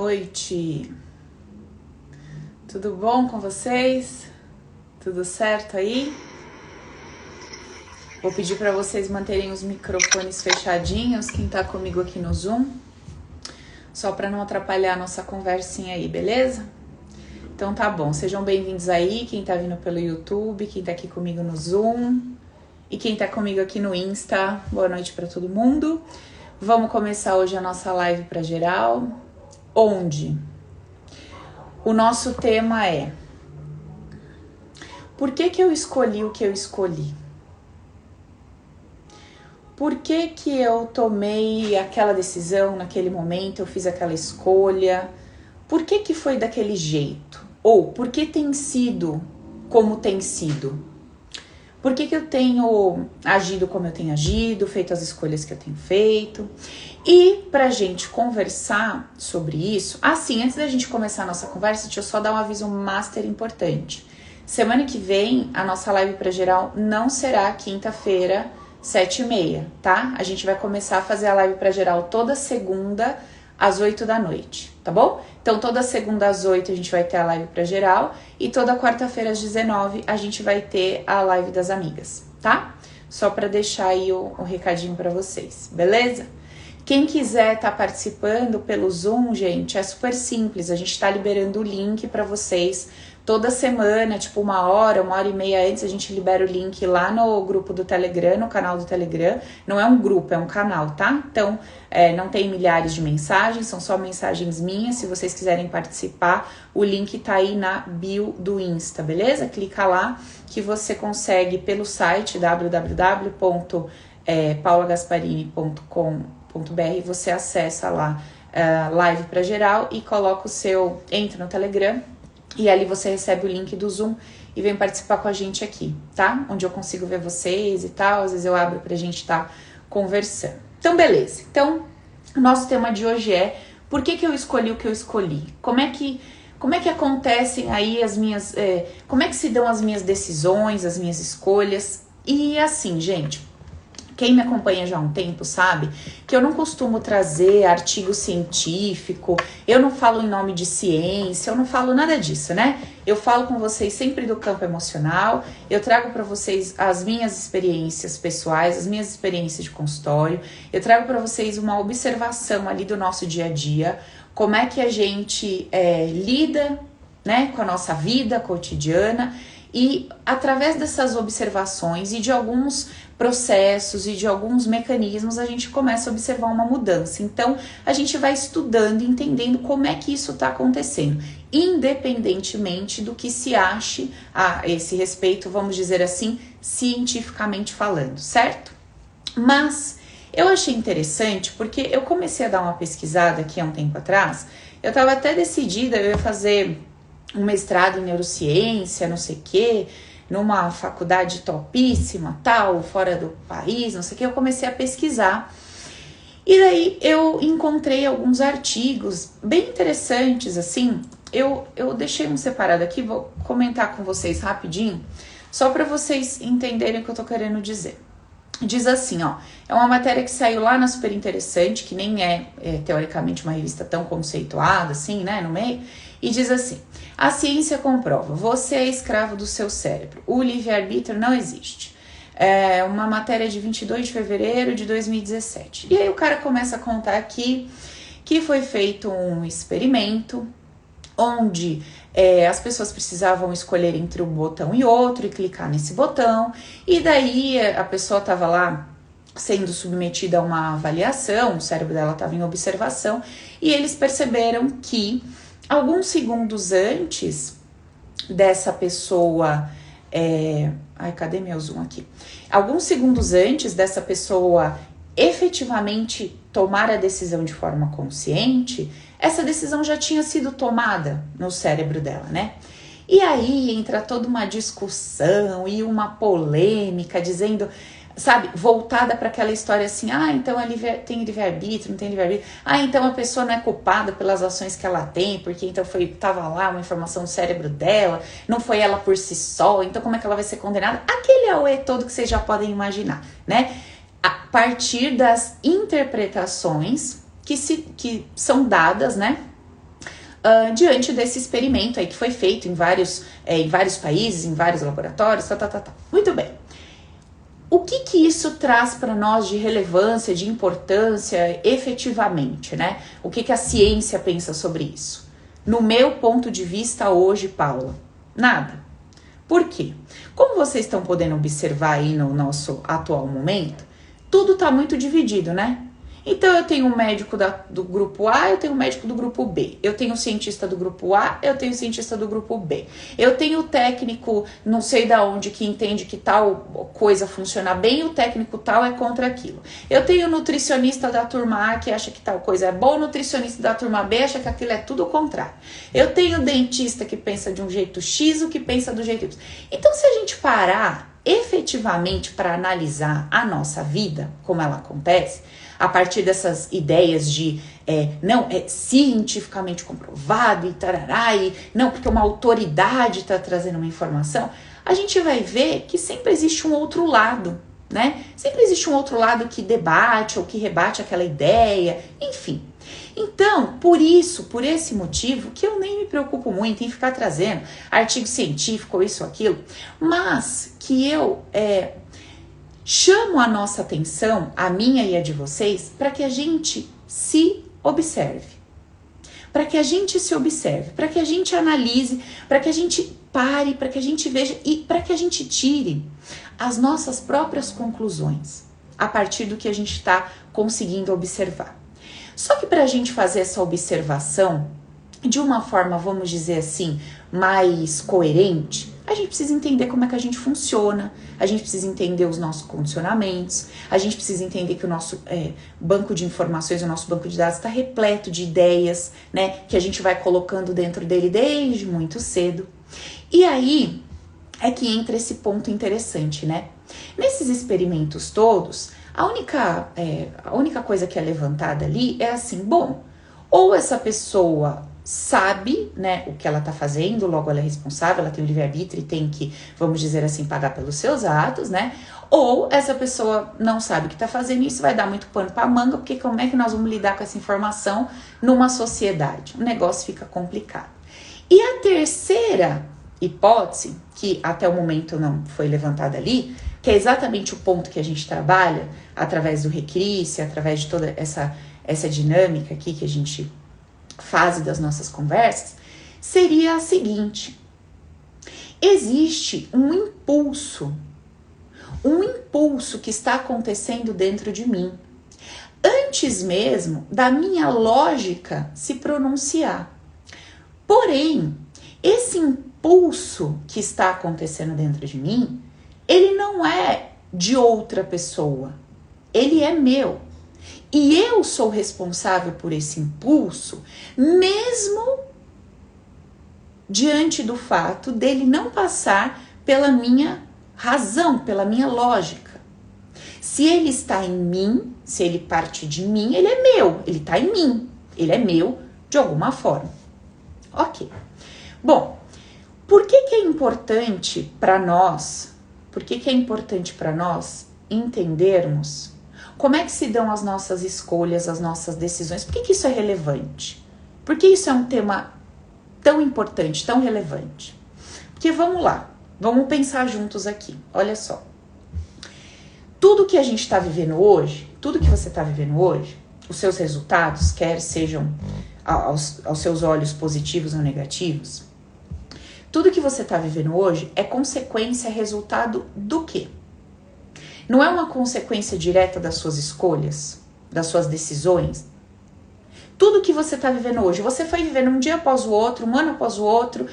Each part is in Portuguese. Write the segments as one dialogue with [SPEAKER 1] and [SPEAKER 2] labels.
[SPEAKER 1] Noite, tudo bom com vocês? Tudo certo aí? Vou pedir para vocês manterem os microfones fechadinhos, quem tá comigo aqui no Zoom, só para não atrapalhar a nossa conversinha aí, beleza? Então tá bom, sejam bem-vindos aí, quem tá vindo pelo YouTube, quem tá aqui comigo no Zoom e quem tá comigo aqui no Insta, boa noite para todo mundo. Vamos começar hoje a nossa live para geral, onde o nosso tema é: por que eu escolhi o que eu escolhi? Por que eu tomei aquela decisão naquele momento, eu fiz aquela escolha? Por que foi daquele jeito? Ou por que tem sido como tem sido? Por que eu tenho agido como eu tenho agido, feito as escolhas que eu tenho feito? E pra gente conversar sobre isso, antes da gente começar a nossa conversa, deixa eu só dar um aviso master importante. Semana que vem, a nossa live pra geral não será quinta-feira, 7h30, tá? A gente vai começar a fazer a live pra geral toda segunda, às 8 da noite, tá bom? Então, toda segunda às 8 a gente vai ter a live pra geral e toda quarta-feira às 19 a gente vai ter a live das amigas, tá? Só pra deixar aí o recadinho pra vocês, beleza? Quem quiser tá participando pelo Zoom, gente, é super simples, a gente tá liberando o link pra vocês toda semana, tipo uma hora e meia antes, a gente libera o link lá no grupo do Telegram, no canal do Telegram. Não é um grupo, é um canal, tá? Então, não tem milhares de mensagens, são só mensagens minhas. Se vocês quiserem participar, o link tá aí na bio do Insta, beleza? Clica lá que você consegue pelo site www.paulagasparini.com.br, você acessa lá live pra geral e coloca entra no Telegram. E ali você recebe o link do Zoom e vem participar com a gente aqui, tá? Onde eu consigo ver vocês e tal, às vezes eu abro pra gente estar conversando. Então, beleza. Então, o nosso tema de hoje é: por que eu escolhi o que eu escolhi? Como é que acontecem aí as minhas... como é que se dão as minhas decisões, as minhas escolhas? E assim, gente... Quem me acompanha já há um tempo sabe que eu não costumo trazer artigo científico, eu não falo em nome de ciência, eu não falo nada disso, né? Eu falo com vocês sempre do campo emocional, eu trago para vocês as minhas experiências pessoais, as minhas experiências de consultório, eu trago para vocês uma observação ali do nosso dia a dia, como é que a gente lida, né, com a nossa vida cotidiana. E através dessas observações e de alguns processos e de alguns mecanismos, a gente começa a observar uma mudança. Então, a gente vai estudando e entendendo como é que isso está acontecendo, independentemente do que se ache a esse respeito, vamos dizer assim, cientificamente falando, certo? Mas eu achei interessante porque eu comecei a dar uma pesquisada aqui há um tempo atrás, eu estava até decidida, eu ia fazer um mestrado em neurociência, não sei o quê, numa faculdade topíssima, tal, fora do país, não sei o quê, eu comecei a pesquisar. E daí eu encontrei alguns artigos bem interessantes, assim, eu deixei um separado aqui, vou comentar com vocês rapidinho, só para vocês entenderem o que eu tô querendo dizer. Diz assim, ó, é uma matéria que saiu lá na Super Interessante, que nem é teoricamente uma revista tão conceituada, assim, né, no meio, e diz assim: a ciência comprova, você é escravo do seu cérebro, o livre-arbítrio não existe. É uma matéria de 22 de fevereiro de 2017. E aí o cara começa a contar aqui que foi feito um experimento onde as pessoas precisavam escolher entre um botão e outro e clicar nesse botão, e daí a pessoa estava lá sendo submetida a uma avaliação, o cérebro dela estava em observação, e eles perceberam que alguns segundos antes dessa pessoa... cadê meu zoom aqui? Alguns segundos antes dessa pessoa efetivamente tomar a decisão de forma consciente, essa decisão já tinha sido tomada no cérebro dela, né? E aí entra toda uma discussão e uma polêmica dizendo, sabe, voltada para aquela história assim: então tem livre-arbítrio, não tem livre-arbítrio, então a pessoa não é culpada pelas ações que ela tem, porque então tava lá uma informação do cérebro dela, não foi ela por si só, então como é que ela vai ser condenada? Aquele auê todo que vocês já podem imaginar, né? A partir das interpretações que são dadas, né, diante desse experimento aí que foi feito em vários países, em vários laboratórios, Muito bem. O que isso traz para nós de relevância, de importância, efetivamente, né? O que a ciência pensa sobre isso? No meu ponto de vista hoje, Paula, nada. Por quê? Como vocês estão podendo observar aí no nosso atual momento, tudo está muito dividido, né? Então eu tenho um médico do grupo A, eu tenho um médico do grupo B. Eu tenho um cientista do grupo A, eu tenho um cientista do grupo B. Eu tenho o técnico não sei da onde que entende que tal coisa funciona bem e o técnico tal é contra aquilo. Eu tenho o nutricionista da turma A que acha que tal coisa é boa, o nutricionista da turma B acha que aquilo é tudo o contrário. Eu tenho o dentista que pensa de um jeito X, o que pensa do jeito Y. Então se a gente parar efetivamente para analisar a nossa vida, como ela acontece, a partir dessas ideias de não, é cientificamente comprovado e tarará, e não, porque uma autoridade está trazendo uma informação, a gente vai ver que sempre existe um outro lado, né? Sempre existe um outro lado que debate ou que rebate aquela ideia, enfim. Então, por esse motivo, que eu nem me preocupo muito em ficar trazendo artigo científico ou isso ou aquilo, mas que eu chamo a nossa atenção, a minha e a de vocês, para que a gente se observe. Para que a gente se observe, para que a gente analise, para que a gente pare, para que a gente veja e para que a gente tire as nossas próprias conclusões a partir do que a gente está conseguindo observar. Só que para a gente fazer essa observação de uma forma, vamos dizer assim, mais coerente, a gente precisa entender como é que a gente funciona, a gente precisa entender os nossos condicionamentos, a gente precisa entender que o nosso banco de informações, o nosso banco de dados está repleto de ideias, né, que a gente vai colocando dentro dele desde muito cedo. E aí é que entra esse ponto interessante, né? Nesses experimentos todos, a única coisa que é levantada ali é assim, bom, ou essa pessoa sabe, né, o que ela tá fazendo, logo ela é responsável, ela tem o livre-arbítrio e tem que, vamos dizer assim, pagar pelos seus atos, né? Ou essa pessoa não sabe o que tá fazendo e isso vai dar muito pano pra manga, porque como é que nós vamos lidar com essa informação numa sociedade? O negócio fica complicado. E a terceira hipótese, que até o momento não foi levantada ali, que é exatamente o ponto que a gente trabalha através do Recrisse, através de toda essa dinâmica aqui que a gente fase das nossas conversas, seria a seguinte: existe um impulso que está acontecendo dentro de mim, antes mesmo da minha lógica se pronunciar. Porém, esse impulso que está acontecendo dentro de mim, ele não é de outra pessoa, ele é meu. E eu sou responsável por esse impulso, mesmo diante do fato dele não passar pela minha razão, pela minha lógica. Se ele está em mim, se ele parte de mim, ele é meu, ele está em mim, ele é meu de alguma forma. Ok. Bom, por que é importante para nós, entendermos como é que se dão as nossas escolhas, as nossas decisões? Por que isso é relevante? Por que isso é um tema tão importante, tão relevante? Porque vamos lá, vamos pensar juntos aqui. Olha só. Tudo que a gente está vivendo hoje, tudo que você está vivendo hoje, os seus resultados, quer sejam aos seus olhos positivos ou negativos, tudo que você está vivendo hoje é consequência, resultado do quê? Não é uma consequência direta das suas escolhas, das suas decisões. Tudo que você está vivendo hoje, você foi vivendo um dia após o outro, um ano após o outro,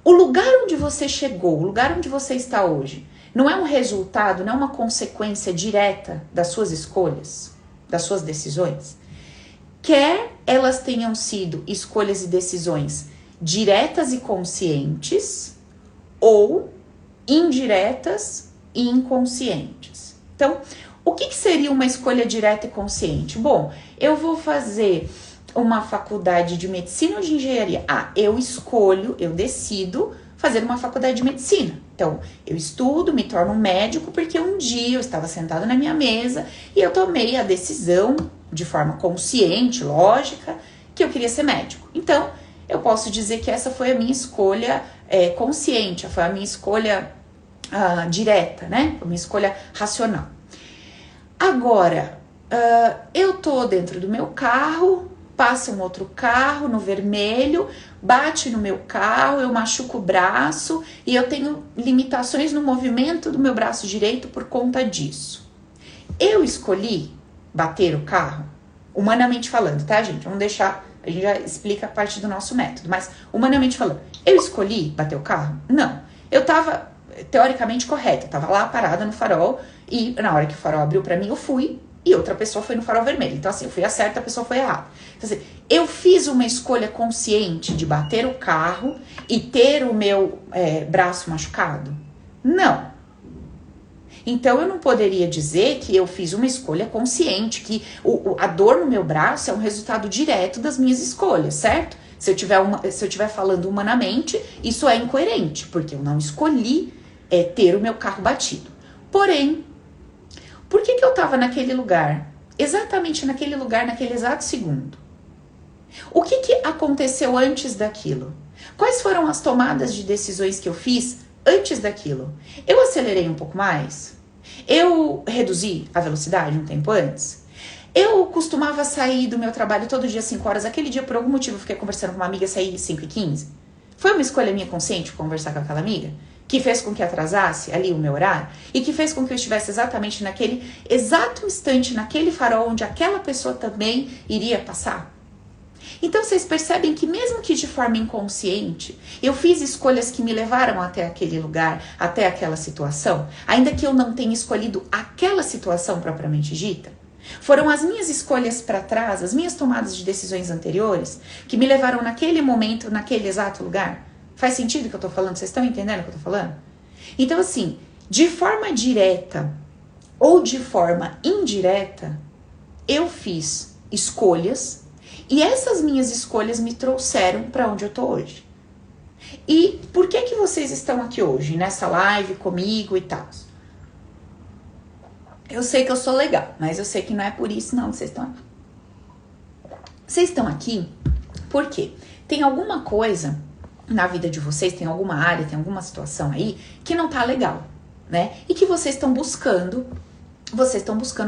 [SPEAKER 1] O lugar onde você chegou, o lugar onde você está hoje, não é um resultado, não é uma consequência direta das suas escolhas, das suas decisões? Quer elas tenham sido escolhas e decisões diretas e conscientes, ou indiretas e inconscientes. Então, o que seria uma escolha direta e consciente? Bom, eu vou fazer uma faculdade de medicina ou de engenharia. Eu escolho, eu decido fazer uma faculdade de medicina. Então, eu estudo, me torno um médico, porque um dia eu estava sentado na minha mesa e eu tomei a decisão, de forma consciente, lógica, que eu queria ser médico. Então, eu posso dizer que essa foi a minha escolha consciente, foi a minha escolha direta, né? A minha escolha racional. Agora, eu tô dentro do meu carro, passa um outro carro no vermelho, bate no meu carro, eu machuco o braço e eu tenho limitações no movimento do meu braço direito por conta disso. Eu escolhi bater o carro, humanamente falando, tá, gente? Vamos deixar, a gente já explica a parte do nosso método, mas humanamente falando, eu escolhi bater o carro? Não. Eu tava teoricamente correta, eu tava lá parada no farol e na hora que o farol abriu pra mim, eu fui e outra pessoa foi no farol vermelho. Então assim, eu fui a certa, a pessoa foi errada. Então assim, eu fiz uma escolha consciente de bater o carro e ter o meu braço machucado? Não. Então eu não poderia dizer que eu fiz uma escolha consciente, que a dor no meu braço é um resultado direto das minhas escolhas, certo? Se eu tiver falando humanamente, isso é incoerente, porque eu não escolhi ter o meu carro batido. Porém, por que eu estava naquele lugar? Exatamente naquele lugar, naquele exato segundo. O que aconteceu antes daquilo? Quais foram as tomadas de decisões que eu fiz antes daquilo? Eu acelerei um pouco mais? Eu reduzi a velocidade um tempo antes? Eu costumava sair do meu trabalho todo dia às 5 horas. Aquele dia, por algum motivo, eu fiquei conversando com uma amiga e saí às 5h15. Foi uma escolha minha consciente conversar com aquela amiga? Que fez com que atrasasse ali o meu horário? E que fez com que eu estivesse exatamente naquele exato instante, naquele farol onde aquela pessoa também iria passar? Então vocês percebem que mesmo que de forma inconsciente, eu fiz escolhas que me levaram até aquele lugar, até aquela situação, ainda que eu não tenha escolhido aquela situação propriamente dita. Foram as minhas escolhas para trás, as minhas tomadas de decisões anteriores, que me levaram naquele momento, naquele exato lugar. Faz sentido o que eu tô falando? Vocês estão entendendo o que eu tô falando? Então assim, de forma direta ou de forma indireta, eu fiz escolhas e essas minhas escolhas me trouxeram para onde eu tô hoje. E por que vocês estão aqui hoje, nessa live comigo e tal? Eu sei que eu sou legal, mas eu sei que não é por isso não que vocês estão aqui. Vocês estão aqui porque tem alguma coisa na vida de vocês, tem alguma área, tem alguma situação aí que não tá legal, né? E que vocês estão buscando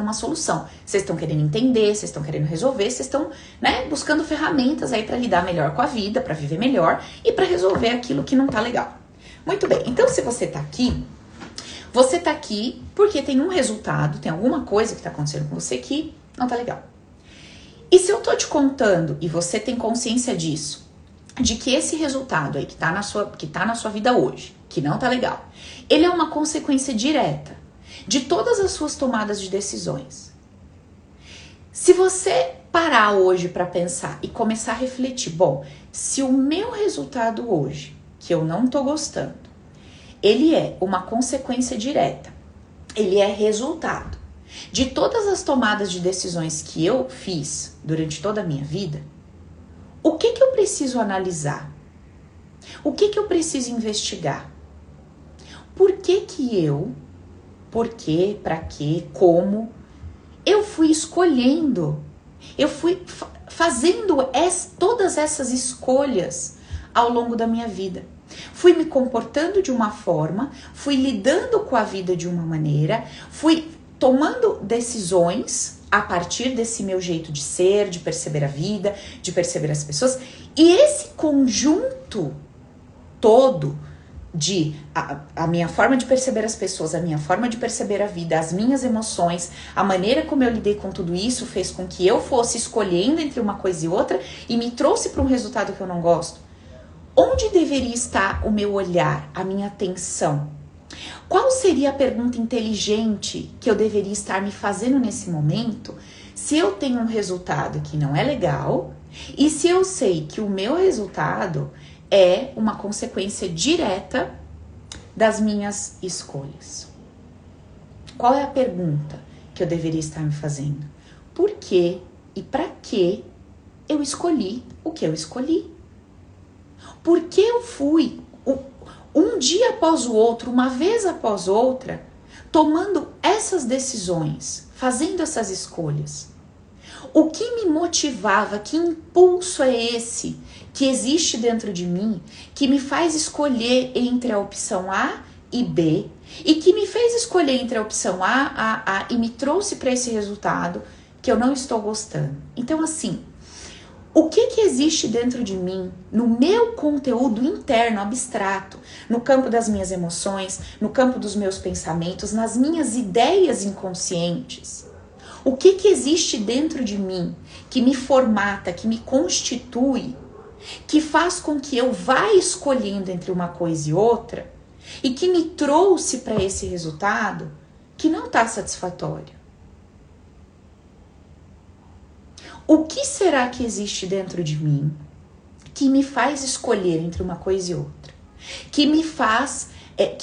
[SPEAKER 1] uma solução. Vocês estão querendo entender, vocês estão querendo resolver, vocês estão, né, buscando ferramentas aí para lidar melhor com a vida, para viver melhor e para resolver aquilo que não tá legal. Muito bem, então se você tá aqui porque tem um resultado, tem alguma coisa que tá acontecendo com você que não tá legal. E se eu tô te contando e você tem consciência disso, de que esse resultado aí que tá na sua vida hoje, que não tá legal, ele é uma consequência direta de todas as suas tomadas de decisões. Se você parar hoje para pensar e começar a refletir, bom, se o meu resultado hoje, que eu não tô gostando, ele é uma consequência direta, ele é resultado de todas as tomadas de decisões que eu fiz durante toda a minha vida, o que eu preciso analisar? O que eu preciso investigar? Por quê, para quê, como eu fui escolhendo, eu fui fazendo todas essas escolhas ao longo da minha vida. Fui me comportando de uma forma, fui lidando com a vida de uma maneira, fui tomando decisões a partir desse meu jeito de ser, de perceber a vida, de perceber as pessoas. E esse conjunto todo de a minha forma de perceber as pessoas, a minha forma de perceber a vida, as minhas emoções, a maneira como eu lidei com tudo isso fez com que eu fosse escolhendo entre uma coisa e outra e me trouxe para um resultado que eu não gosto. Onde deveria estar o meu olhar, a minha atenção? Qual seria a pergunta inteligente que eu deveria estar me fazendo nesse momento se eu tenho um resultado que não é legal e se eu sei que o meu resultado é uma consequência direta das minhas escolhas? Qual é a pergunta que eu deveria estar me fazendo? Por que e para que eu escolhi o que eu escolhi? Por que eu fui um dia após o outro, uma vez após outra, tomando essas decisões, fazendo essas escolhas? O que me motivava, que impulso é esse que existe dentro de mim, que me faz escolher entre a opção A e B, e que me fez escolher entre a opção A e me trouxe para esse resultado que eu não estou gostando. Então, assim, o que existe dentro de mim, no meu conteúdo interno, abstrato, no campo das minhas emoções, no campo dos meus pensamentos, nas minhas ideias inconscientes? O que existe dentro de mim que me formata, que me constitui, que faz com que eu vá escolhendo entre uma coisa e outra e que me trouxe para esse resultado que não está satisfatório? O que será que existe dentro de mim que me faz escolher entre uma coisa e outra? Que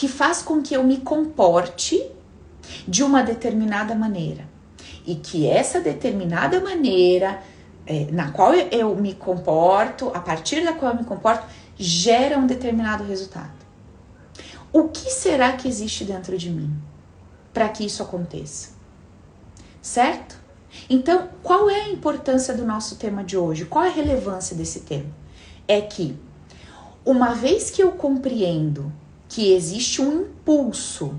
[SPEAKER 1] faz com que eu me comporte de uma determinada maneira. E que essa determinada maneira na qual eu me comporto, a partir da qual eu me comporto, gera um determinado resultado. O que será que existe dentro de mim para que isso aconteça? Certo? Então, qual é a importância do nosso tema de hoje? Qual é a relevância desse tema? É que, uma vez que eu compreendo que existe um impulso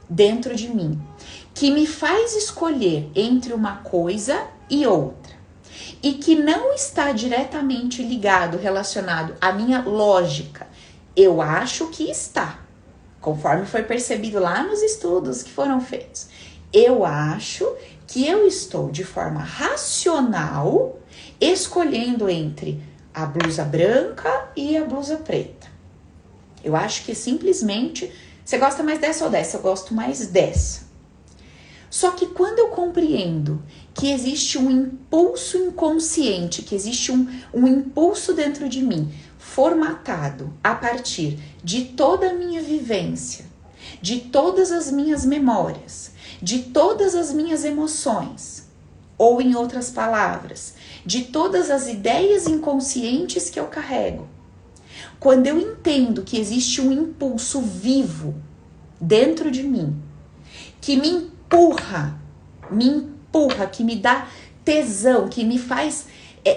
[SPEAKER 1] dentro de mim que me faz escolher entre uma coisa e outra, e que não está diretamente ligado, relacionado à minha lógica, eu acho que está, conforme foi percebido lá nos estudos que foram feitos. Eu acho que eu estou de forma racional escolhendo entre a blusa branca e a blusa preta. Eu acho que simplesmente, você gosta mais dessa ou dessa? Eu gosto mais dessa. Só que quando eu compreendo que existe um impulso inconsciente, que existe um impulso dentro de mim, formatado a partir de toda a minha vivência, de todas as minhas memórias, de todas as minhas emoções, ou em outras palavras, de todas as ideias inconscientes que eu carrego. Quando eu entendo que existe um impulso vivo dentro de mim, que me empurra, que me dá tesão, que me faz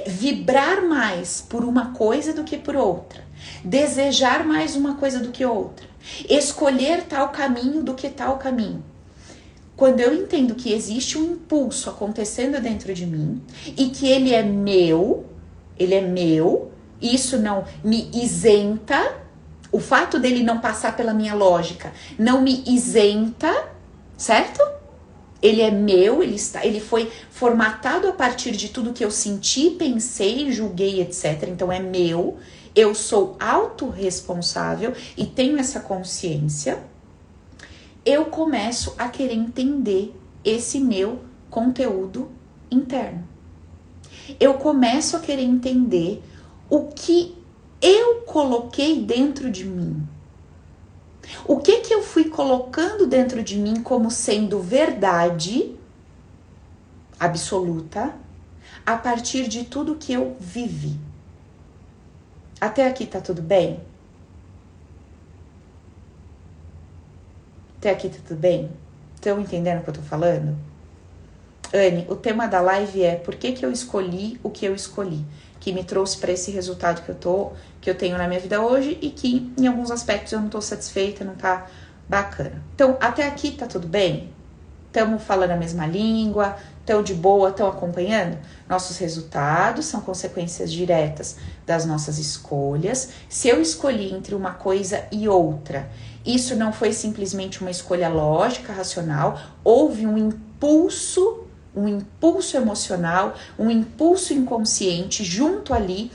[SPEAKER 1] vibrar mais por uma coisa do que por outra, desejar mais uma coisa do que outra, escolher tal caminho do que tal caminho. Quando eu entendo que existe um impulso acontecendo dentro de mim e que ele é meu, isso não me isenta, o fato dele não passar pela minha lógica não me isenta, certo? Ele é meu, ele foi formatado a partir de tudo que eu senti, pensei, julguei, etc. Então é meu, eu sou autorresponsável e tenho essa consciência. Eu começo a querer entender esse meu conteúdo interno. Eu começo a querer entender o que eu coloquei dentro de mim. O que eu fui colocando dentro de mim como sendo verdade absoluta a partir de tudo que eu vivi. Até aqui tá tudo bem? Até aqui tá tudo bem? Estão entendendo o que eu tô falando? Anne, o tema da live é por que eu escolhi o que eu escolhi, que me trouxe para esse resultado que eu tenho na minha vida hoje e que em alguns aspectos eu não tô satisfeita, não tá bacana. Então, até aqui tá tudo bem? Estamos falando a mesma língua, estão de boa, estão acompanhando? Nossos resultados são consequências diretas das nossas escolhas. Se eu escolhi entre uma coisa e outra, isso não foi simplesmente uma escolha lógica, racional, houve um impulso emocional, um impulso inconsciente junto ali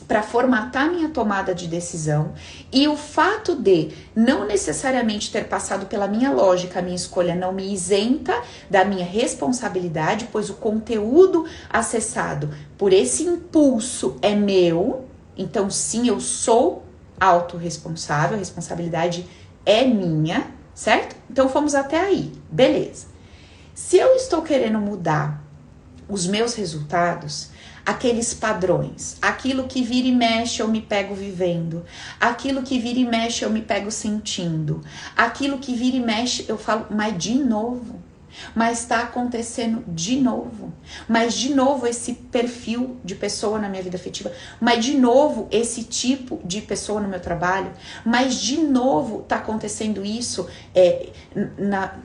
[SPEAKER 1] para formatar minha tomada de decisão, e o fato de não necessariamente ter passado pela minha lógica, a minha escolha não me isenta da minha responsabilidade, pois o conteúdo acessado por esse impulso é meu, então sim, eu sou autorresponsável, a responsabilidade é minha, certo? Então fomos até aí, beleza. Se eu estou querendo mudar os meus resultados, aqueles padrões, aquilo que vira e mexe eu me pego vivendo, aquilo que vira e mexe eu me pego sentindo, aquilo que vira e mexe eu falo, mas de novo, mas está acontecendo de novo. Mas de novo esse perfil de pessoa na minha vida afetiva, mas de novo esse tipo de pessoa no meu trabalho, mas de novo tá acontecendo isso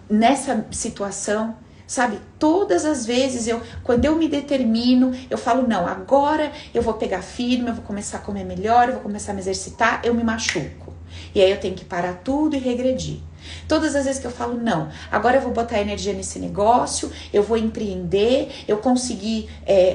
[SPEAKER 1] nessa situação. Sabe, todas as vezes quando eu me determino, eu falo, não, agora eu vou pegar firme, eu vou começar a comer melhor, eu vou começar a me exercitar, eu me machuco. E aí eu tenho que parar tudo e regredir. Todas as vezes que eu falo, não, agora eu vou botar energia nesse negócio, eu vou empreender, eu consegui,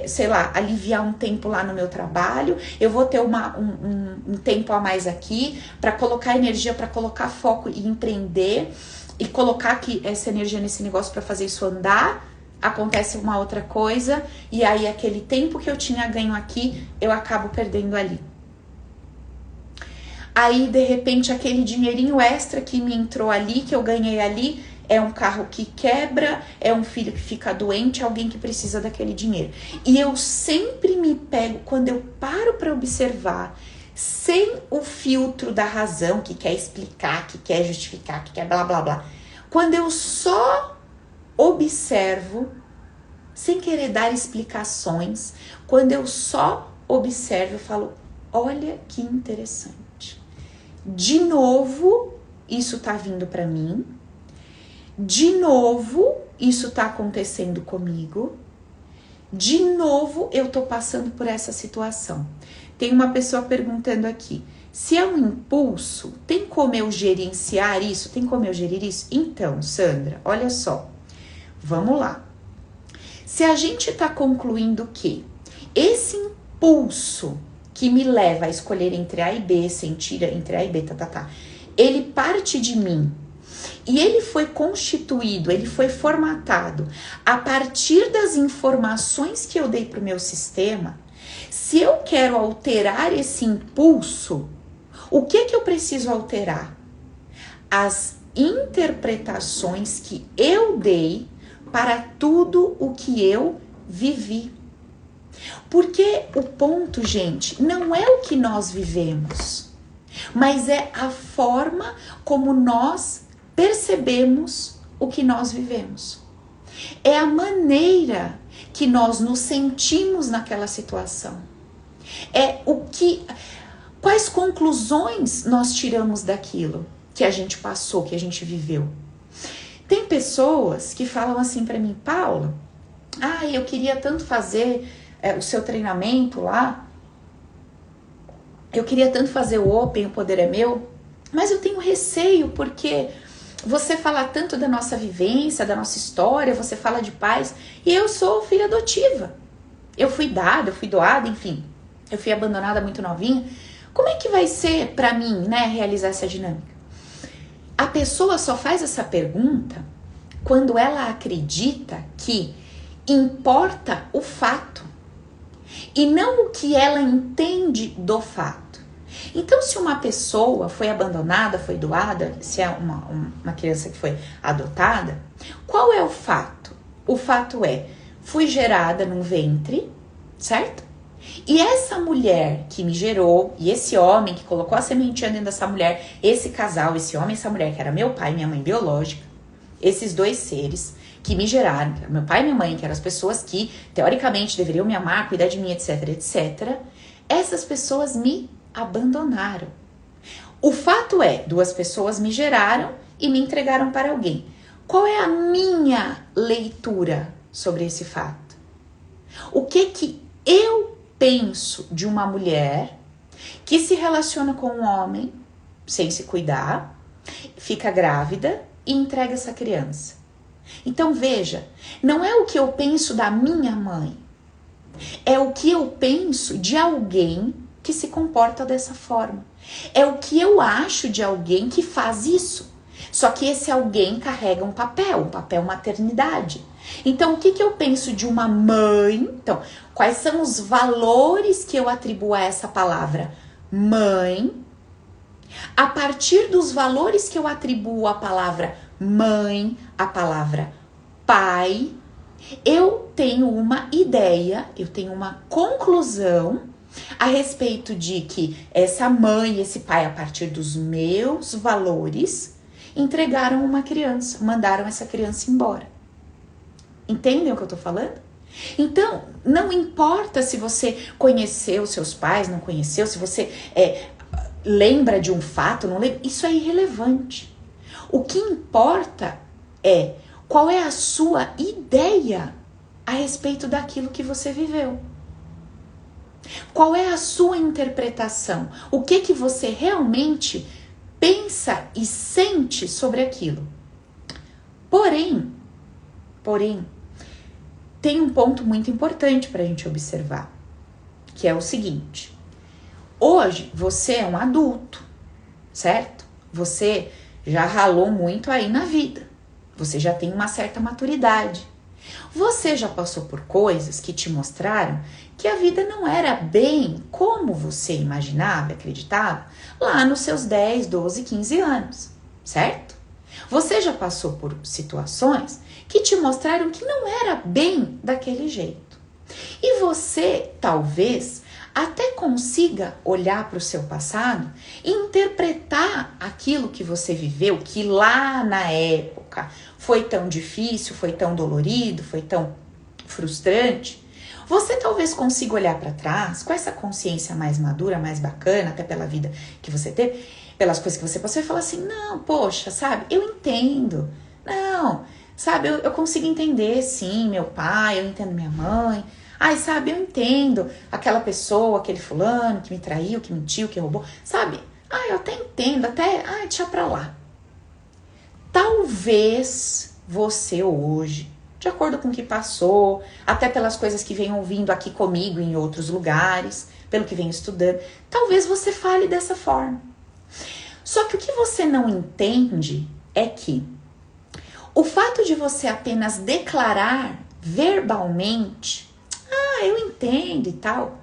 [SPEAKER 1] sei lá, aliviar um tempo lá no meu trabalho, eu vou ter um tempo a mais aqui para colocar energia, para colocar foco e empreender, e colocar aqui essa energia nesse negócio para fazer isso andar, acontece uma outra coisa, e aí aquele tempo que eu tinha ganho aqui, eu acabo perdendo ali. Aí, de repente, aquele dinheirinho extra que me entrou ali, que eu ganhei ali, é um carro que quebra, é um filho que fica doente, alguém que precisa daquele dinheiro. E eu sempre me pego, quando eu paro para observar, sem o filtro da razão, que quer explicar, que quer justificar, que quer blá blá blá. Quando eu só observo, sem querer dar explicações, quando eu só observo, eu falo, olha que interessante. De novo, isso tá vindo para mim. De novo, isso tá acontecendo comigo. De novo, eu tô passando por essa situação. Tem uma pessoa perguntando aqui, se é um impulso, tem como eu gerenciar isso? Tem como eu gerir isso? Então, Sandra, olha só. Vamos lá. Se a gente tá concluindo que esse impulso que me leva a escolher entre A e B, sentir entre A e B, ele parte de mim e ele foi constituído, ele foi formatado a partir das informações que eu dei para o meu sistema. Se eu quero alterar esse impulso, o que eu preciso alterar? As interpretações que eu dei para tudo o que eu vivi. Porque o ponto, gente, não é o que nós vivemos, mas é a forma como nós percebemos o que nós vivemos. É a maneira que nós nos sentimos naquela situação. Quais conclusões nós tiramos daquilo que a gente passou, que a gente viveu. Tem pessoas que falam assim pra mim, Paula, eu queria tanto fazer o seu treinamento lá, eu queria tanto fazer o Open, o Poder é Meu, mas eu tenho receio porque você fala tanto da nossa vivência, da nossa história, você fala de paz, e eu sou filha adotiva. Eu fui dada, eu fui doada, enfim, eu fui abandonada muito novinha. Como é que vai ser pra mim, né, realizar essa dinâmica? A pessoa só faz essa pergunta quando ela acredita que importa o fato e não o que ela entende do fato. Então, se uma pessoa foi abandonada, foi doada, se é uma criança que foi adotada, qual é o fato? O fato é, fui gerada num ventre, certo? E essa mulher que me gerou, e esse homem que colocou a sementinha dentro dessa mulher, esse casal, esse homem e essa mulher, que era meu pai e minha mãe biológica, esses dois seres que me geraram, que era meu pai e minha mãe, que eram as pessoas que, teoricamente, deveriam me amar, cuidar de mim, etc, etc, essas pessoas me abandonaram. O fato é, duas pessoas me geraram e me entregaram para alguém. Qual é a minha leitura sobre esse fato? O que eu penso de uma mulher que se relaciona com um homem sem se cuidar, fica grávida e entrega essa criança? Então veja, não é o que eu penso da minha mãe, é o que eu penso de alguém que se comporta dessa forma. É o que eu acho de alguém que faz isso. Só que esse alguém carrega um papel maternidade. Então, o que eu penso de uma mãe? Então, quais são os valores que eu atribuo a essa palavra mãe? A partir dos valores que eu atribuo à palavra mãe, à palavra pai, eu tenho uma ideia, eu tenho uma conclusão a respeito de que essa mãe e esse pai, a partir dos meus valores, entregaram uma criança, mandaram essa criança embora. Entendem o que eu tô falando? Então, não importa se você conheceu seus pais, não conheceu, se você lembra de um fato, não lembra, isso é irrelevante. O que importa é qual é a sua ideia a respeito daquilo que você viveu. Qual é a sua interpretação? O que você realmente pensa e sente sobre aquilo? Porém, tem um ponto muito importante para a gente observar, que é o seguinte: hoje você é um adulto, certo? Você já ralou muito aí na vida, você já tem uma certa maturidade, você já passou por coisas que te mostraram que a vida não era bem como você imaginava e acreditava lá nos seus 10, 12, 15 anos, certo? Você já passou por situações que te mostraram que não era bem daquele jeito. E você, talvez, até consiga olhar para o seu passado e interpretar aquilo que você viveu, que lá na época foi tão difícil, foi tão dolorido, foi tão frustrante. Você talvez consiga olhar para trás com essa consciência mais madura, mais bacana, até pela vida que você teve, pelas coisas que você passou, e falar assim: não, poxa, sabe, eu entendo. Não, sabe, eu consigo entender, sim, meu pai, eu entendo minha mãe. Ai, sabe, eu entendo aquela pessoa, aquele fulano que me traiu, que mentiu, que roubou. Sabe, eu até entendo, deixa pra lá. Talvez você hoje, de acordo com o que passou, até pelas coisas que vem ouvindo aqui comigo em outros lugares, pelo que vem estudando, talvez você fale dessa forma. Só que o que você não entende é que o fato de você apenas declarar verbalmente, eu entendo e tal,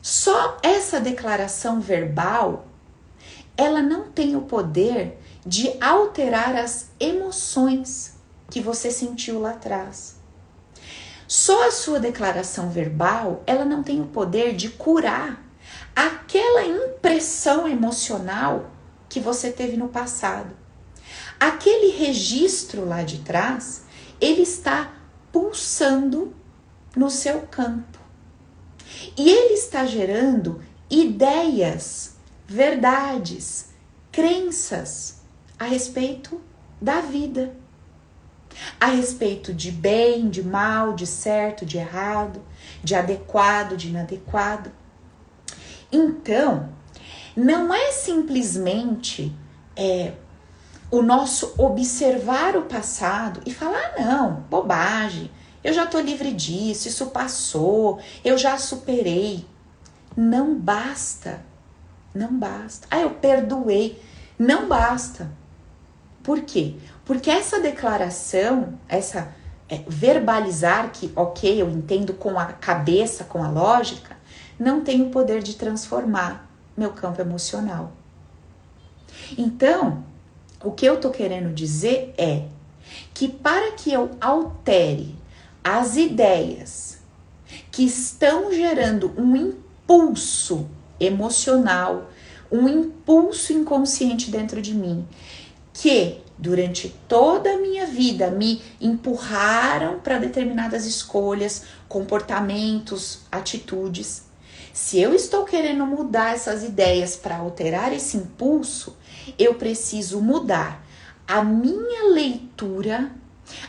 [SPEAKER 1] só essa declaração verbal, ela não tem o poder de alterar as emoções que você sentiu lá atrás. Só a sua declaração verbal, ela não tem o poder de curar aquela impressão emocional que você teve no passado. Aquele registro lá de trás, ele está pulsando no seu campo. E ele está gerando ideias, verdades, crenças a respeito da vida. A respeito de bem, de mal, de certo, de errado, de adequado, de inadequado. Então, não é simplesmente o nosso observar o passado e falar: não, bobagem, eu já tô livre disso, isso passou, eu já superei. Não basta, não basta. Eu perdoei. Não basta. Por quê? Porque essa declaração, verbalizar que, ok, eu entendo com a cabeça, com a lógica, não tem o poder de transformar meu campo emocional. Então, o que eu tô querendo dizer é que para que eu altere as ideias que estão gerando um impulso emocional, um impulso inconsciente dentro de mim, que durante toda a minha vida me empurraram para determinadas escolhas, comportamentos, atitudes. Se eu estou querendo mudar essas ideias para alterar esse impulso, eu preciso mudar a minha leitura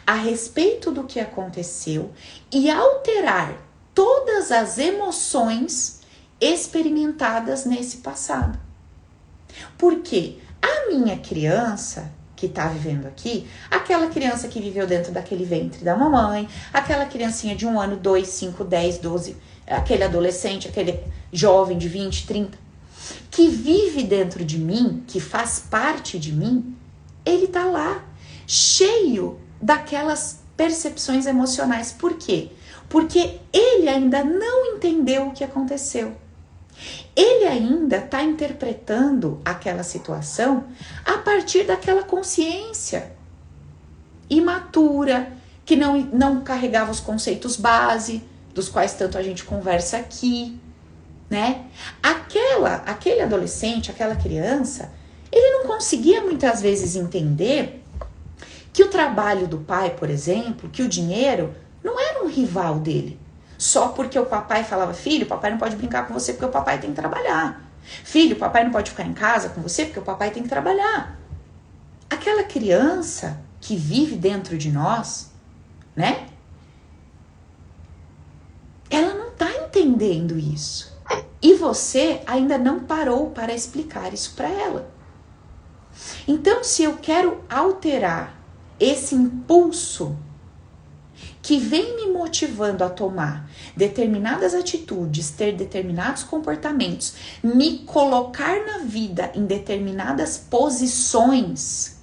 [SPEAKER 1] a respeito do que aconteceu e alterar todas as emoções experimentadas nesse passado. Porque a minha criança que está vivendo aqui, aquela criança que viveu dentro daquele ventre da mamãe, aquela criancinha de 1 ano, 2, 5, 10, 12, aquele adolescente, aquele jovem de 20, 30, que vive dentro de mim, que faz parte de mim, ele tá lá, cheio daquelas percepções emocionais. Por quê? Porque ele ainda não entendeu o que aconteceu. Ele ainda está interpretando aquela situação a partir daquela consciência imatura, que não carregava os conceitos base, dos quais tanto a gente conversa aqui, né? Aquele adolescente, aquela criança, ele não conseguia muitas vezes entender que o trabalho do pai, por exemplo, que o dinheiro não era um rival dele. Só porque o papai falava, filho, o papai não pode brincar com você porque o papai tem que trabalhar. Filho, o papai não pode ficar em casa com você porque o papai tem que trabalhar. Aquela criança que vive dentro de nós, né? Ela não tá entendendo isso. E você ainda não parou para explicar isso para ela. Então, se eu quero alterar esse impulso que vem me motivando a tomar determinadas atitudes, ter determinados comportamentos, me colocar na vida em determinadas posições,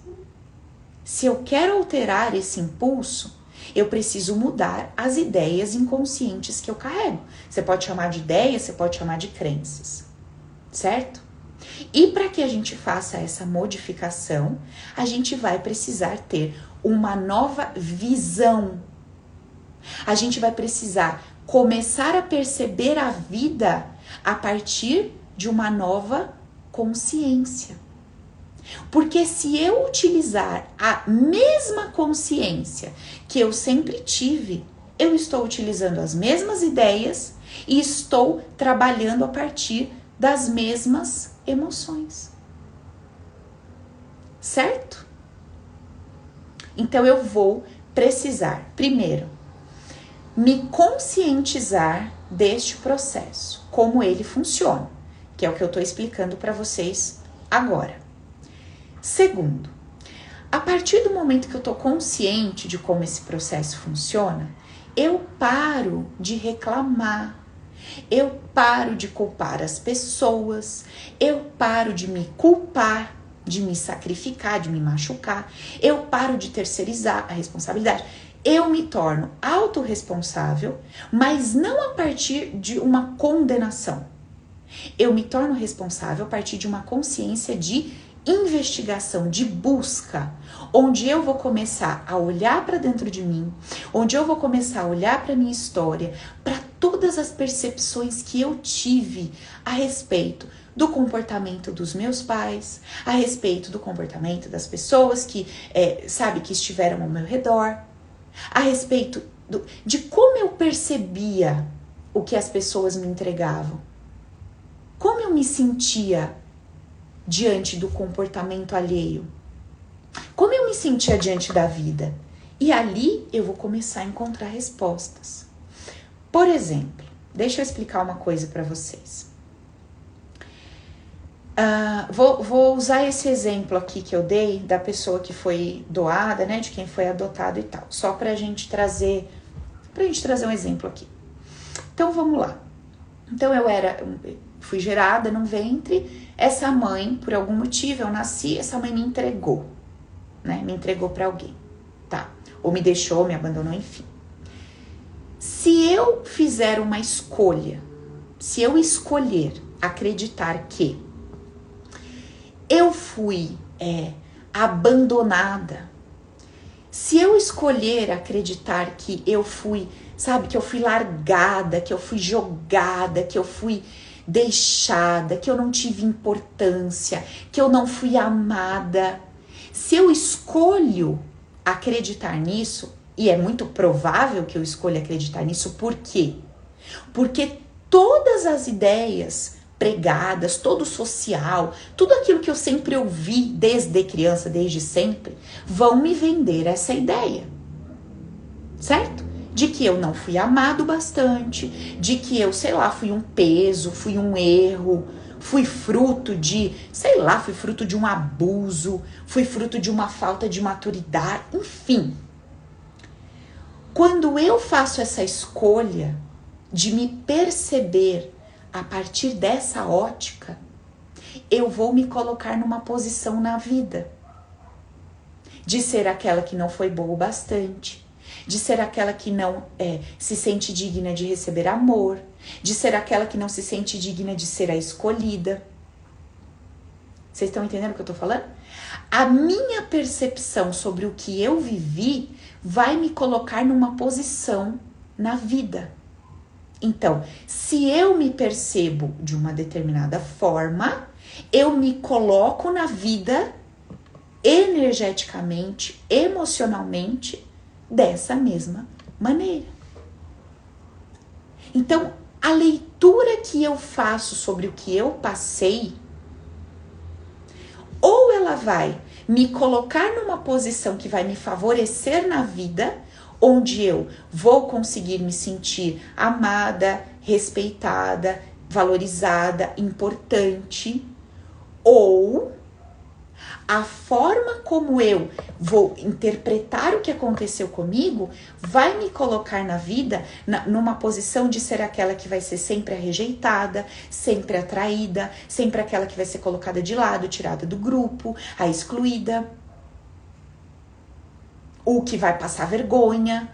[SPEAKER 1] se eu quero alterar esse impulso, eu preciso mudar as ideias inconscientes que eu carrego. Você pode chamar de ideias, você pode chamar de crenças, certo? E para que a gente faça essa modificação, a gente vai precisar ter uma nova visão. A gente vai precisar começar a perceber a vida a partir de uma nova consciência. Porque se eu utilizar a mesma consciência que eu sempre tive, eu estou utilizando as mesmas ideias e estou trabalhando a partir das mesmas emoções. Certo? Então eu vou precisar, primeiro, me conscientizar deste processo, como ele funciona, que é o que eu estou explicando para vocês agora. Segundo, a partir do momento que eu estou consciente de como esse processo funciona, eu paro de reclamar, eu paro de culpar as pessoas, eu paro de me culpar, de me sacrificar, de me machucar, eu paro de terceirizar a responsabilidade. Eu me torno autorresponsável, mas não a partir de uma condenação. Eu me torno responsável a partir de uma consciência de investigação, de busca, onde eu vou começar a olhar para dentro de mim, onde eu vou começar a olhar para minha história, para todas as percepções que eu tive a respeito do comportamento dos meus pais, a respeito do comportamento das pessoas que, que estiveram ao meu redor, a respeito de como eu percebia o que as pessoas me entregavam, como eu me sentia diante do comportamento alheio, como eu me sentia diante da vida. E ali eu vou começar a encontrar respostas. Por exemplo, deixa eu explicar uma coisa para vocês. Vou usar esse exemplo aqui que eu dei da pessoa que foi doada, né, de quem foi adotado e tal, só pra gente trazer um exemplo aqui. Então vamos lá. Então fui gerada num ventre, essa mãe, por algum motivo, eu nasci, essa mãe me entregou, né, me entregou pra alguém, tá? Ou me deixou, me abandonou, enfim. Se eu fizer uma escolha, se eu escolher acreditar que eu fui abandonada, se eu escolher acreditar que eu fui, que eu fui largada, que eu fui jogada, que eu fui deixada, que eu não tive importância, que eu não fui amada, se eu escolho acreditar nisso, e é muito provável que eu escolha acreditar nisso, por quê? Porque todas as ideias pregadas, todo o social, tudo aquilo que eu sempre ouvi desde criança, desde sempre, vão me vender essa ideia, certo? De que eu não fui amado bastante, de que eu, fui um peso, fui um erro, fui fruto de, fui fruto de um abuso, fui fruto de uma falta de maturidade, enfim. Quando eu faço essa escolha de me perceber a partir dessa ótica, eu vou me colocar numa posição na vida de ser aquela que não foi boa o bastante, de ser aquela que não se sente digna de receber amor, de ser aquela que não se sente digna de ser a escolhida. Vocês estão entendendo o que eu tô falando? A minha percepção sobre o que eu vivi vai me colocar numa posição na vida. Então, se eu me percebo de uma determinada forma, eu me coloco na vida energeticamente, emocionalmente, dessa mesma maneira. Então, a leitura que eu faço sobre o que eu passei, ou ela vai me colocar numa posição que vai me favorecer na vida, onde eu vou conseguir me sentir amada, respeitada, valorizada, importante, ou a forma como eu vou interpretar o que aconteceu comigo vai me colocar na vida numa posição de ser aquela que vai ser sempre a rejeitada, sempre atraída, sempre aquela que vai ser colocada de lado, tirada do grupo, a excluída, o que vai passar vergonha,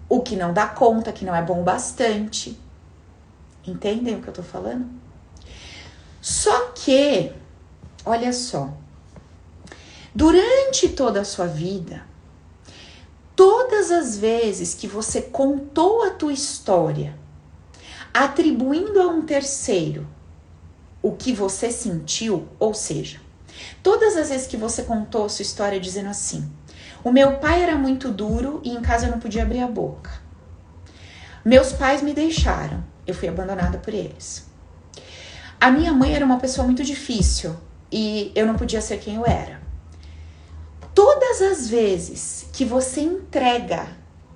[SPEAKER 1] o que não dá conta, que não é bom o bastante. Entendem o que eu tô falando? Só que, olha só, durante toda a sua vida, todas as vezes que você contou a tua história, atribuindo a um terceiro o que você sentiu, ou seja, todas as vezes que você contou a sua história dizendo assim: o meu pai era muito duro e em casa eu não podia abrir a boca. Meus pais me deixaram, eu fui abandonada por eles. A minha mãe era uma pessoa muito difícil e eu não podia ser quem eu era. Todas as vezes que você entrega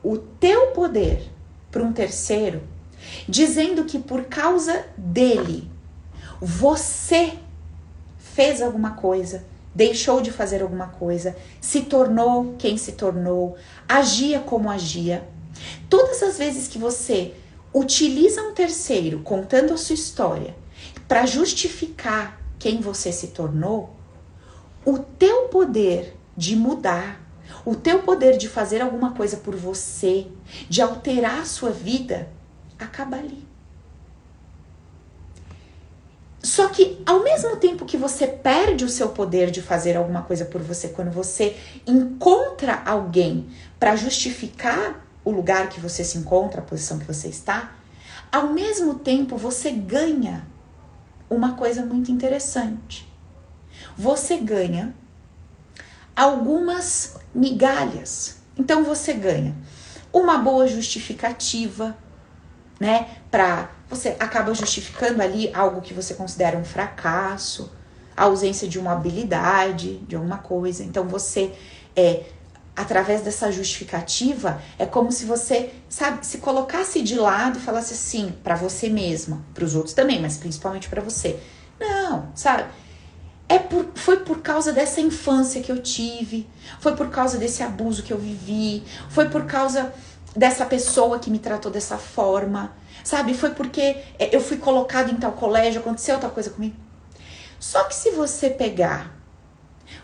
[SPEAKER 1] o teu poder para um terceiro, dizendo que por causa dele você fez alguma coisa, deixou de fazer alguma coisa, se tornou quem se tornou, agia como agia. Todas as vezes que você utiliza um terceiro contando a sua história para justificar quem você se tornou, o teu poder de mudar, o teu poder de fazer alguma coisa por você, de alterar a sua vida, acaba ali. Só que ao mesmo tempo que você perde o seu poder de fazer alguma coisa por você, quando você encontra alguém para justificar o lugar que você se encontra, a posição que você está, ao mesmo tempo você ganha uma coisa muito interessante. Você ganha algumas migalhas. Então você ganha uma boa justificativa, né? Você acaba justificando ali algo que você considera um fracasso, a ausência de uma habilidade, de alguma coisa. Então você, através dessa justificativa, é como se você, sabe, se colocasse de lado e falasse assim, pra você mesma, pros outros também, mas principalmente pra você. Não, sabe? Foi por causa dessa infância que eu tive, foi por causa desse abuso que eu vivi, foi por causa dessa pessoa que me tratou dessa forma, sabe? Foi porque eu fui colocado em tal colégio, aconteceu tal coisa comigo. Só que se você pegar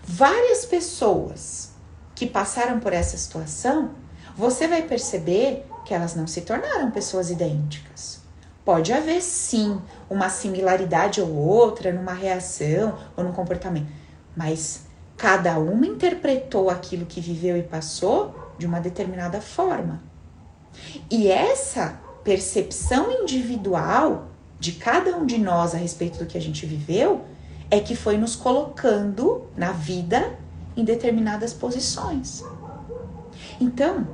[SPEAKER 1] várias pessoas que passaram por essa situação, você vai perceber que elas não se tornaram pessoas idênticas. Pode haver, sim, uma similaridade ou outra numa reação ou num comportamento, mas cada uma interpretou aquilo que viveu e passou de uma determinada forma. E essa percepção individual de cada um de nós a respeito do que a gente viveu é que foi nos colocando na vida em determinadas posições. Então,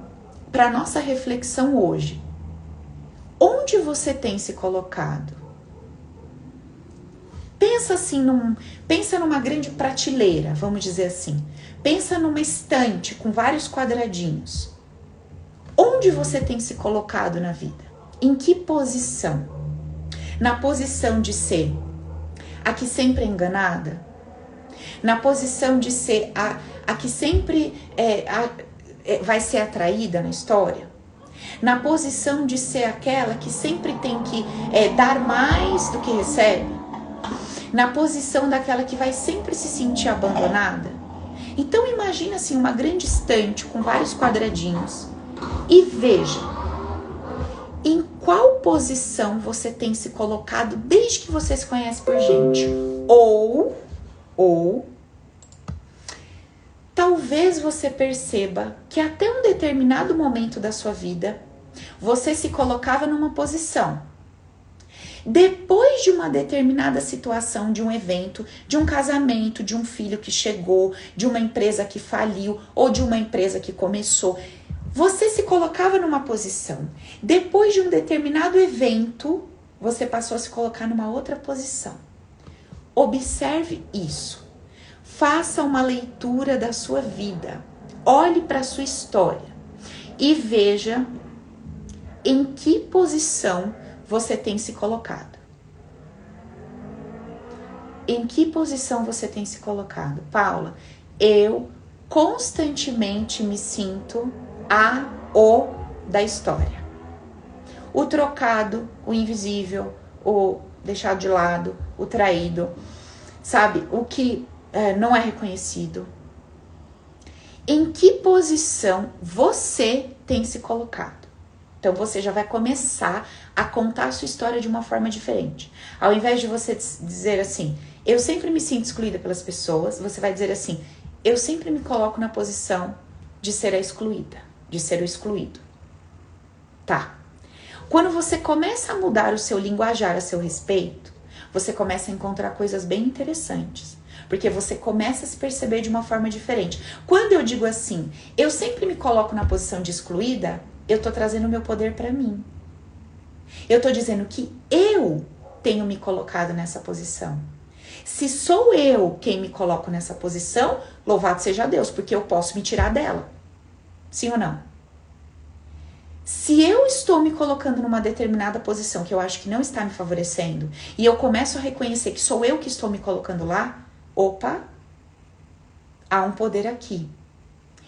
[SPEAKER 1] para nossa reflexão hoje, onde você tem se colocado? Pensa assim, pensa numa grande prateleira, vamos dizer assim. Pensa numa estante com vários quadradinhos. Onde você tem se colocado na vida? Em que posição? Na posição de ser a que sempre é enganada? Na posição de ser a que sempre vai ser atraída na história? Na posição de ser aquela que sempre tem que dar mais do que recebe? Na posição daquela que vai sempre se sentir abandonada? Então imagina assim uma grande estante com vários quadradinhos e veja em qual posição você tem se colocado desde que você se conhece por gente. Ou talvez você perceba que até um determinado momento da sua vida você se colocava numa posição Depois de uma determinada situação, de um evento, de um casamento, de um filho que chegou, de uma empresa que faliu ou de uma empresa que começou, você se colocava numa posição. Depois de um determinado evento, você passou a se colocar numa outra posição. Observe isso. Faça uma leitura da sua vida. Olhe para a sua história e veja em que posição você tem se colocado. Em que posição você tem se colocado? Paula, eu constantemente me sinto o da história. O trocado, o invisível, o deixado de lado, o traído, sabe? O que não é reconhecido. Em que posição você tem se colocado? Então você já vai começar a contar a sua história de uma forma diferente. Ao invés de você dizer assim, eu sempre me sinto excluída pelas pessoas, você vai dizer assim, eu sempre me coloco na posição de ser a excluída, de ser o excluído. Tá. Quando você começa a mudar o seu linguajar a seu respeito, você começa a encontrar coisas bem interessantes. Porque você começa a se perceber de uma forma diferente. Quando eu digo assim, eu sempre me coloco na posição de excluída, eu tô trazendo o meu poder para mim. Eu tô dizendo que eu tenho me colocado nessa posição. Se sou eu quem me coloco nessa posição, louvado seja Deus, porque eu posso me tirar dela. Sim ou não? Se eu estou me colocando numa determinada posição que eu acho que não está me favorecendo, e eu começo a reconhecer que sou eu que estou me colocando lá, opa, há um poder aqui.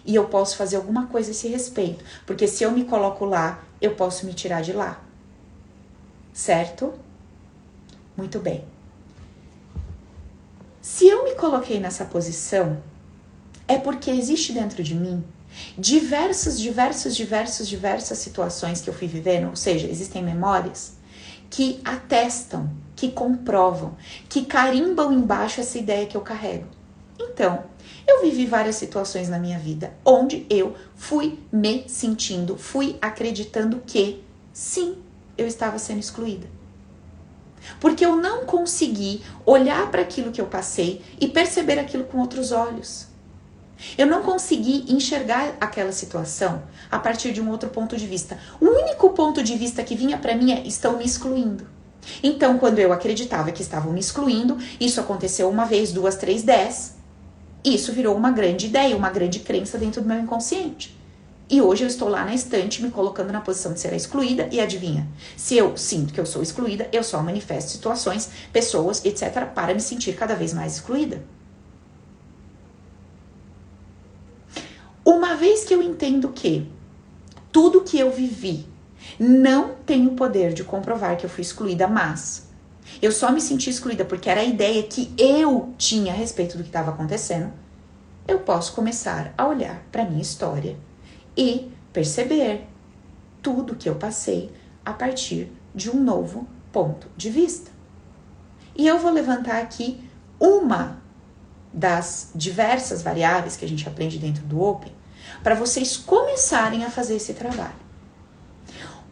[SPEAKER 1] E eu posso fazer alguma coisa a esse respeito. Porque se eu me coloco lá, eu posso me tirar de lá. Certo? Muito bem. Se eu me coloquei nessa posição, é porque existe dentro de mim diversas situações que eu fui vivendo, ou seja, existem memórias que atestam, que comprovam, que carimbam embaixo essa ideia que eu carrego. Então, eu vivi várias situações na minha vida onde eu fui me sentindo, fui acreditando que, sim, eu estava sendo excluída. Porque eu não consegui olhar para aquilo que eu passei e perceber aquilo com outros olhos. Eu não consegui enxergar aquela situação a partir de um outro ponto de vista. O único ponto de vista que vinha para mim é: estão me excluindo. Então, quando eu acreditava que estavam me excluindo, isso aconteceu uma vez, duas, três, 10. Isso virou uma grande ideia, uma grande crença dentro do meu inconsciente. E hoje eu estou lá na estante me colocando na posição de ser a excluída e adivinha? Se eu sinto que eu sou excluída, eu só manifesto situações, pessoas, etc. para me sentir cada vez mais excluída. Uma vez que eu entendo que tudo que eu vivi não tem o poder de comprovar que eu fui excluída, mas eu só me senti excluída porque era a ideia que eu tinha a respeito do que estava acontecendo, eu posso começar a olhar para minha história e perceber tudo que eu passei a partir de um novo ponto de vista. E eu vou levantar aqui uma das diversas variáveis que a gente aprende dentro do Open para vocês começarem a fazer esse trabalho.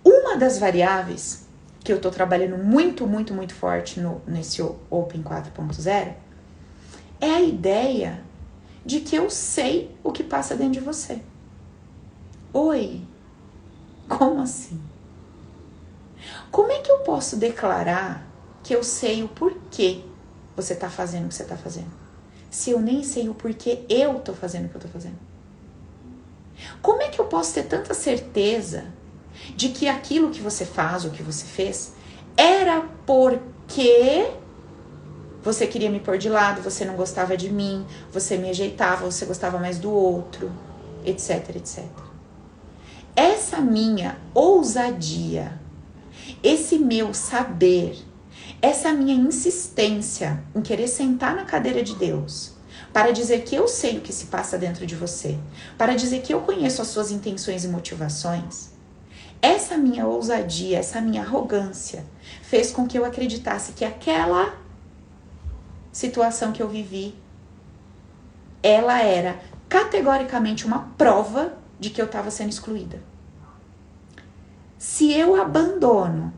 [SPEAKER 1] Uma das variáveis que eu tô trabalhando muito forte nesse Open 4.0 é a ideia de que eu sei o que passa dentro de você. Oi, como assim? Como é que eu posso declarar que eu sei o porquê você tá fazendo o que você tá fazendo, se eu nem sei o porquê eu tô fazendo o que eu tô fazendo? Como é que eu posso ter tanta certeza de que aquilo que você faz, ou que você fez, era porque você queria me pôr de lado, você não gostava de mim, você me rejeitava, você gostava mais do outro, etc, etc. Essa minha ousadia, esse meu saber, essa minha insistência em querer sentar na cadeira de Deus para dizer que eu sei o que se passa dentro de você, para dizer que eu conheço as suas intenções e motivações, essa minha ousadia, essa minha arrogância fez com que eu acreditasse que aquela situação que eu vivi, ela era categoricamente uma prova de que eu estava sendo excluída. Se eu abandono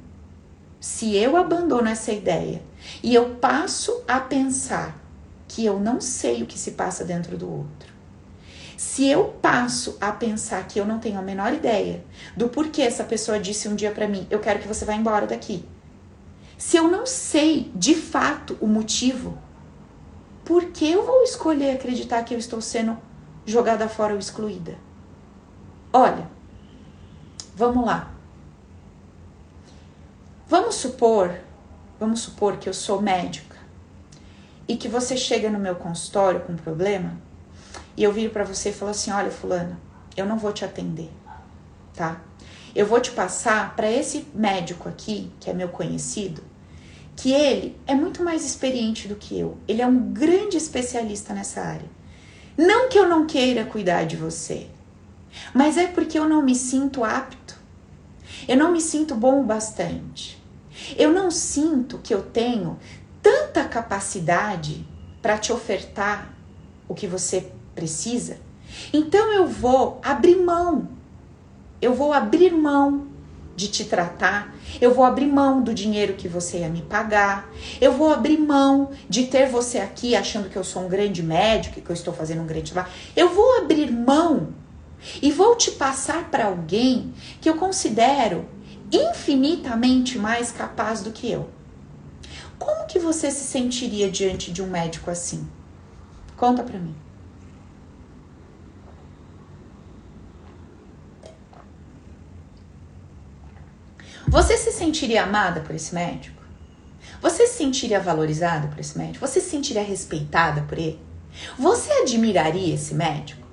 [SPEAKER 1] se eu abandono essa ideia e eu passo a pensar que eu não sei o que se passa dentro do outro, se eu passo a pensar que eu não tenho a menor ideia do porquê essa pessoa disse um dia pra mim, eu quero que você vá embora daqui. Se eu não sei de fato o motivo, por que eu vou escolher acreditar que eu estou sendo jogada fora ou excluída? Olha, vamos lá. Vamos supor que eu sou médica e que você chega no meu consultório com um problema e eu viro pra você e falo assim, olha, fulana, eu não vou te atender, tá? Eu vou te passar pra esse médico aqui, que é meu conhecido, que ele é muito mais experiente do que eu. Ele é um grande especialista nessa área. Não que eu não queira cuidar de você, mas é porque eu não me sinto apto. Eu não me sinto bom o bastante. Eu não sinto que eu tenho tanta capacidade para te ofertar o que você precisa. Então eu vou abrir mão. Eu vou abrir mão de te tratar. Eu vou abrir mão do dinheiro que você ia me pagar. Eu vou abrir mão de ter você aqui achando que eu sou um grande médico, que eu estou fazendo um grande trabalho. Eu vou abrir mão e vou te passar para alguém que eu considero infinitamente mais capaz do que eu. Como que você se sentiria diante de um médico assim? Conta pra mim. Você se sentiria amada por esse médico? Você se sentiria valorizada por esse médico? Você se sentiria respeitada por ele? Você admiraria esse médico?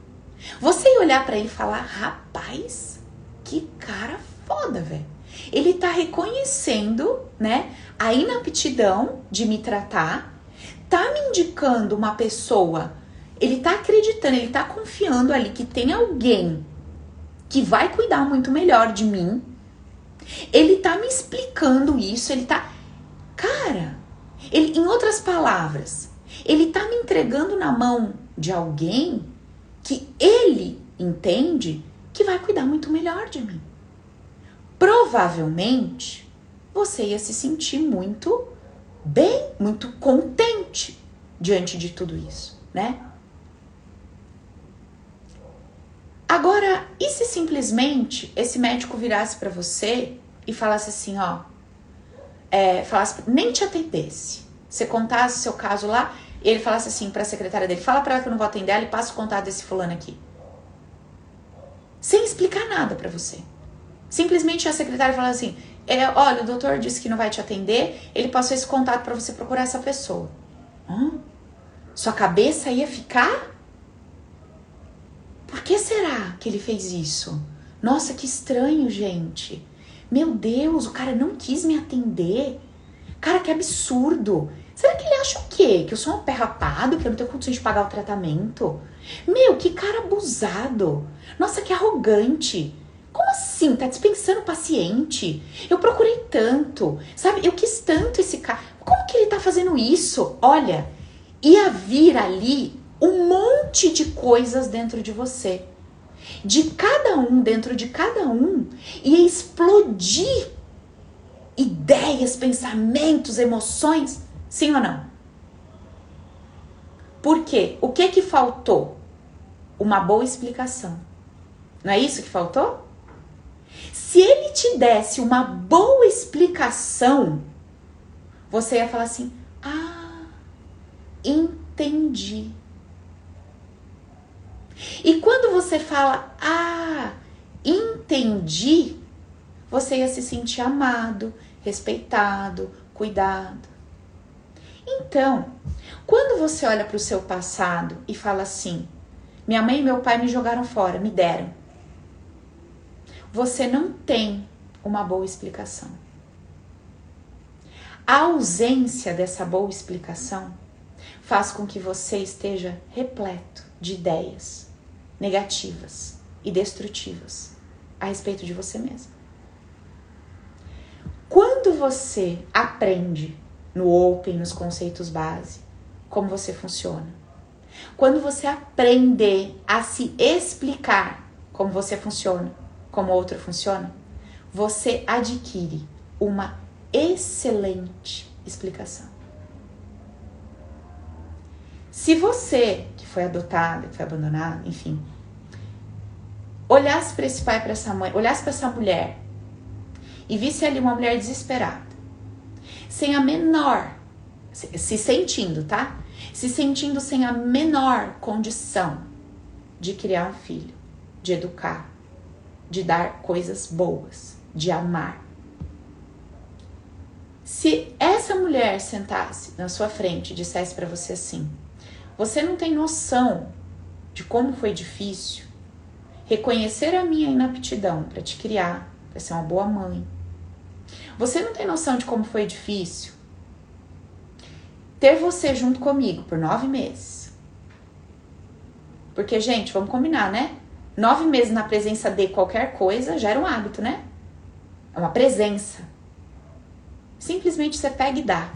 [SPEAKER 1] Você ia olhar pra ele e falar, rapaz, que cara foda, velho. Ele tá reconhecendo, né, a inaptidão de me tratar, tá me indicando uma pessoa, ele tá acreditando, ele tá confiando ali que tem alguém que vai cuidar muito melhor de mim. Ele tá me explicando isso, ele tá... Cara, ele, em outras palavras, ele tá me entregando na mão de alguém que ele entende que vai cuidar muito melhor de mim. Provavelmente, você ia se sentir muito bem, muito contente diante de tudo isso, né? Agora, e se simplesmente esse médico virasse pra você e falasse assim, ó, nem te atendesse, você contasse seu caso lá, e ele falasse assim pra secretária dele, fala pra ela que eu não vou atender ela e passa o contato desse fulano aqui. Sem explicar nada pra você. Simplesmente a secretária fala assim, olha, o doutor disse que não vai te atender, ele passou esse contato pra você procurar essa pessoa. Sua cabeça ia ficar... Por que será que ele fez isso? Nossa, que estranho, gente. Meu Deus, o cara não quis me atender. Cara, que absurdo. Será que ele acha o quê? Que eu sou um pé rapado, que eu não tenho condições de pagar o tratamento? Meu, que cara abusado. Nossa, que arrogante. Como assim? Tá dispensando o paciente? Eu procurei tanto, sabe? Eu quis tanto esse cara. Como que ele tá fazendo isso? Olha, ia vir ali um monte de coisas dentro de você. De cada um, dentro de cada um, ia explodir ideias, pensamentos, emoções. Sim ou não? Por quê? O que que faltou? Uma boa explicação. Não é isso que faltou? Se ele te desse uma boa explicação, você ia falar assim, entendi. E quando você fala, entendi, você ia se sentir amado, respeitado, cuidado. Então, quando você olha para o seu passado e fala assim, minha mãe e meu pai me jogaram fora, me deram. Você não tem uma boa explicação. A ausência dessa boa explicação faz com que você esteja repleto de ideias negativas e destrutivas a respeito de você mesmo. Quando você aprende no Open, nos conceitos base, como você funciona, quando você aprender a se explicar como você funciona, como o outro funciona, você adquire uma excelente explicação. Se você, que foi adotada, que foi abandonada, enfim, olhasse para esse pai, para essa mãe, olhasse para essa mulher e visse ali uma mulher desesperada, sem a menor, se sentindo, tá? Se sentindo sem a menor condição de criar um filho, de educar, de dar coisas boas, de amar. Se essa mulher sentasse na sua frente e dissesse para você assim: você não tem noção de como foi difícil reconhecer a minha inaptidão para te criar, para ser uma boa mãe. Você não tem noção de como foi difícil ter você junto comigo por 9 meses. Porque, gente, vamos combinar, né? 9 meses na presença de qualquer coisa já era um hábito, né? É uma presença. Simplesmente você pega e dá.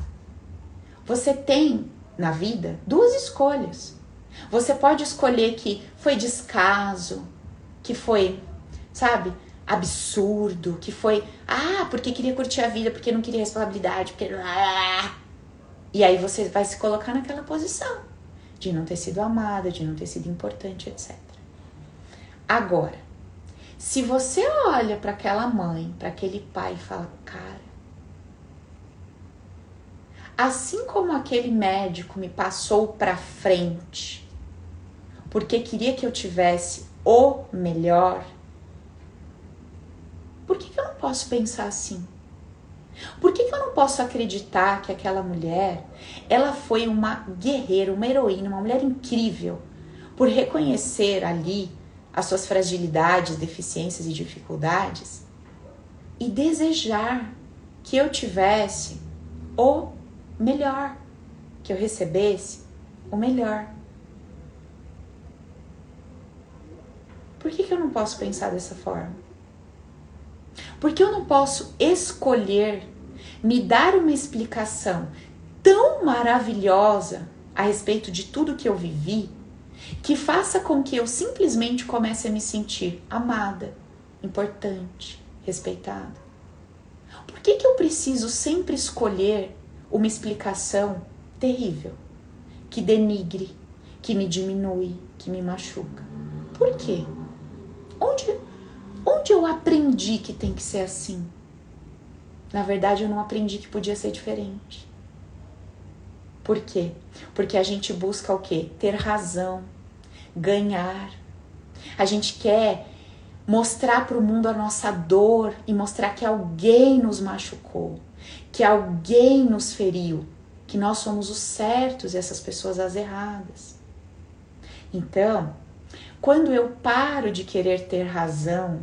[SPEAKER 1] Você tem na vida 2 escolhas. Você pode escolher que foi descaso, que foi, sabe, absurdo, que foi, porque queria curtir a vida, porque não queria responsabilidade, porque... E aí você vai se colocar naquela posição de não ter sido amada, de não ter sido importante, etc. Agora, se você olha para aquela mãe, para aquele pai e fala: cara, assim como aquele médico me passou para frente, porque queria que eu tivesse o melhor, por que eu não posso pensar assim? Por que eu não posso acreditar que aquela mulher, ela foi uma guerreira, uma heroína, uma mulher incrível, por reconhecer ali as suas fragilidades, deficiências e dificuldades e desejar que eu tivesse o melhor, que eu recebesse o melhor. Por que eu não posso pensar dessa forma? Porque eu não posso escolher me dar uma explicação tão maravilhosa a respeito de tudo que eu vivi, que faça com que eu simplesmente comece a me sentir amada, importante, respeitada. Por que eu preciso sempre escolher uma explicação terrível, que denigre, que me diminui, que me machuca? Por quê? Onde eu aprendi que tem que ser assim? Na verdade, eu não aprendi que podia ser diferente. Por quê? Porque a gente busca o quê? Ter razão, ganhar. A gente quer mostrar para o mundo a nossa dor e mostrar que alguém nos machucou, que alguém nos feriu, que nós somos os certos e essas pessoas as erradas. Então, quando eu paro de querer ter razão,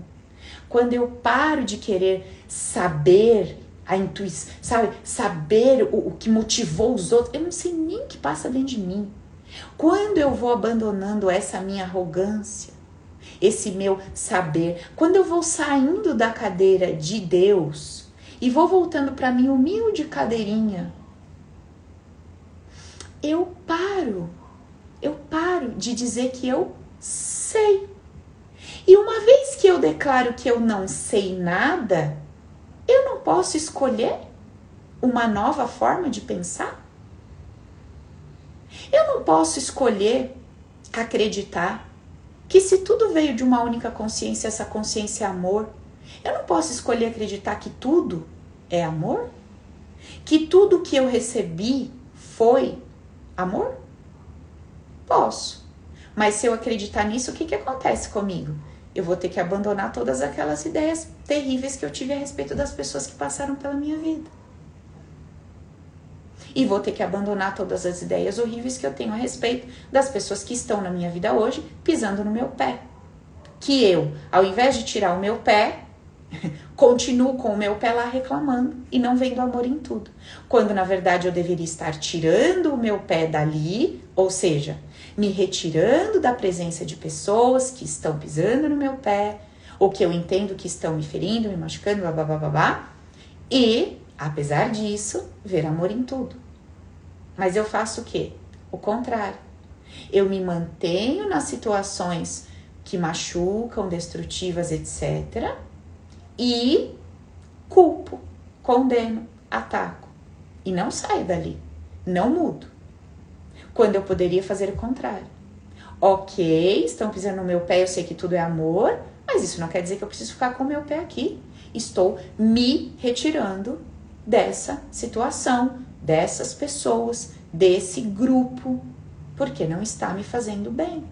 [SPEAKER 1] quando eu paro de querer saber a intuição, saber o que motivou os outros, eu não sei nem o que passa dentro de mim. Quando eu vou abandonando essa minha arrogância, esse meu saber, quando eu vou saindo da cadeira de Deus e vou voltando para minha humilde cadeirinha, eu paro de dizer que eu sei. E uma vez que eu declaro que eu não sei nada, eu não posso escolher uma nova forma de pensar? Eu não posso escolher acreditar que se tudo veio de uma única consciência, essa consciência é amor. Eu não posso escolher acreditar que tudo é amor? Que tudo que eu recebi foi amor? Posso. Mas se eu acreditar nisso, o que acontece comigo? Eu vou ter que abandonar todas aquelas ideias terríveis que eu tive a respeito das pessoas que passaram pela minha vida. E vou ter que abandonar todas as ideias horríveis que eu tenho a respeito das pessoas que estão na minha vida hoje, pisando no meu pé. Que eu, ao invés de tirar o meu pé, continuo com o meu pé lá reclamando e não vendo amor em tudo. Quando, na verdade, eu deveria estar tirando o meu pé dali, ou seja, me retirando da presença de pessoas que estão pisando no meu pé, ou que eu entendo que estão me ferindo, me machucando, blá, e, apesar disso, ver amor em tudo. Mas eu faço o quê? O contrário. Eu me mantenho nas situações que machucam, destrutivas, etc., e culpo, condeno, ataco. E não saio dali. Não mudo. Quando eu poderia fazer o contrário. Ok, estão pisando no meu pé, eu sei que tudo é amor, mas isso não quer dizer que eu preciso ficar com o meu pé aqui. Estou me retirando dessa situação, dessas pessoas, desse grupo, porque não está me fazendo bem.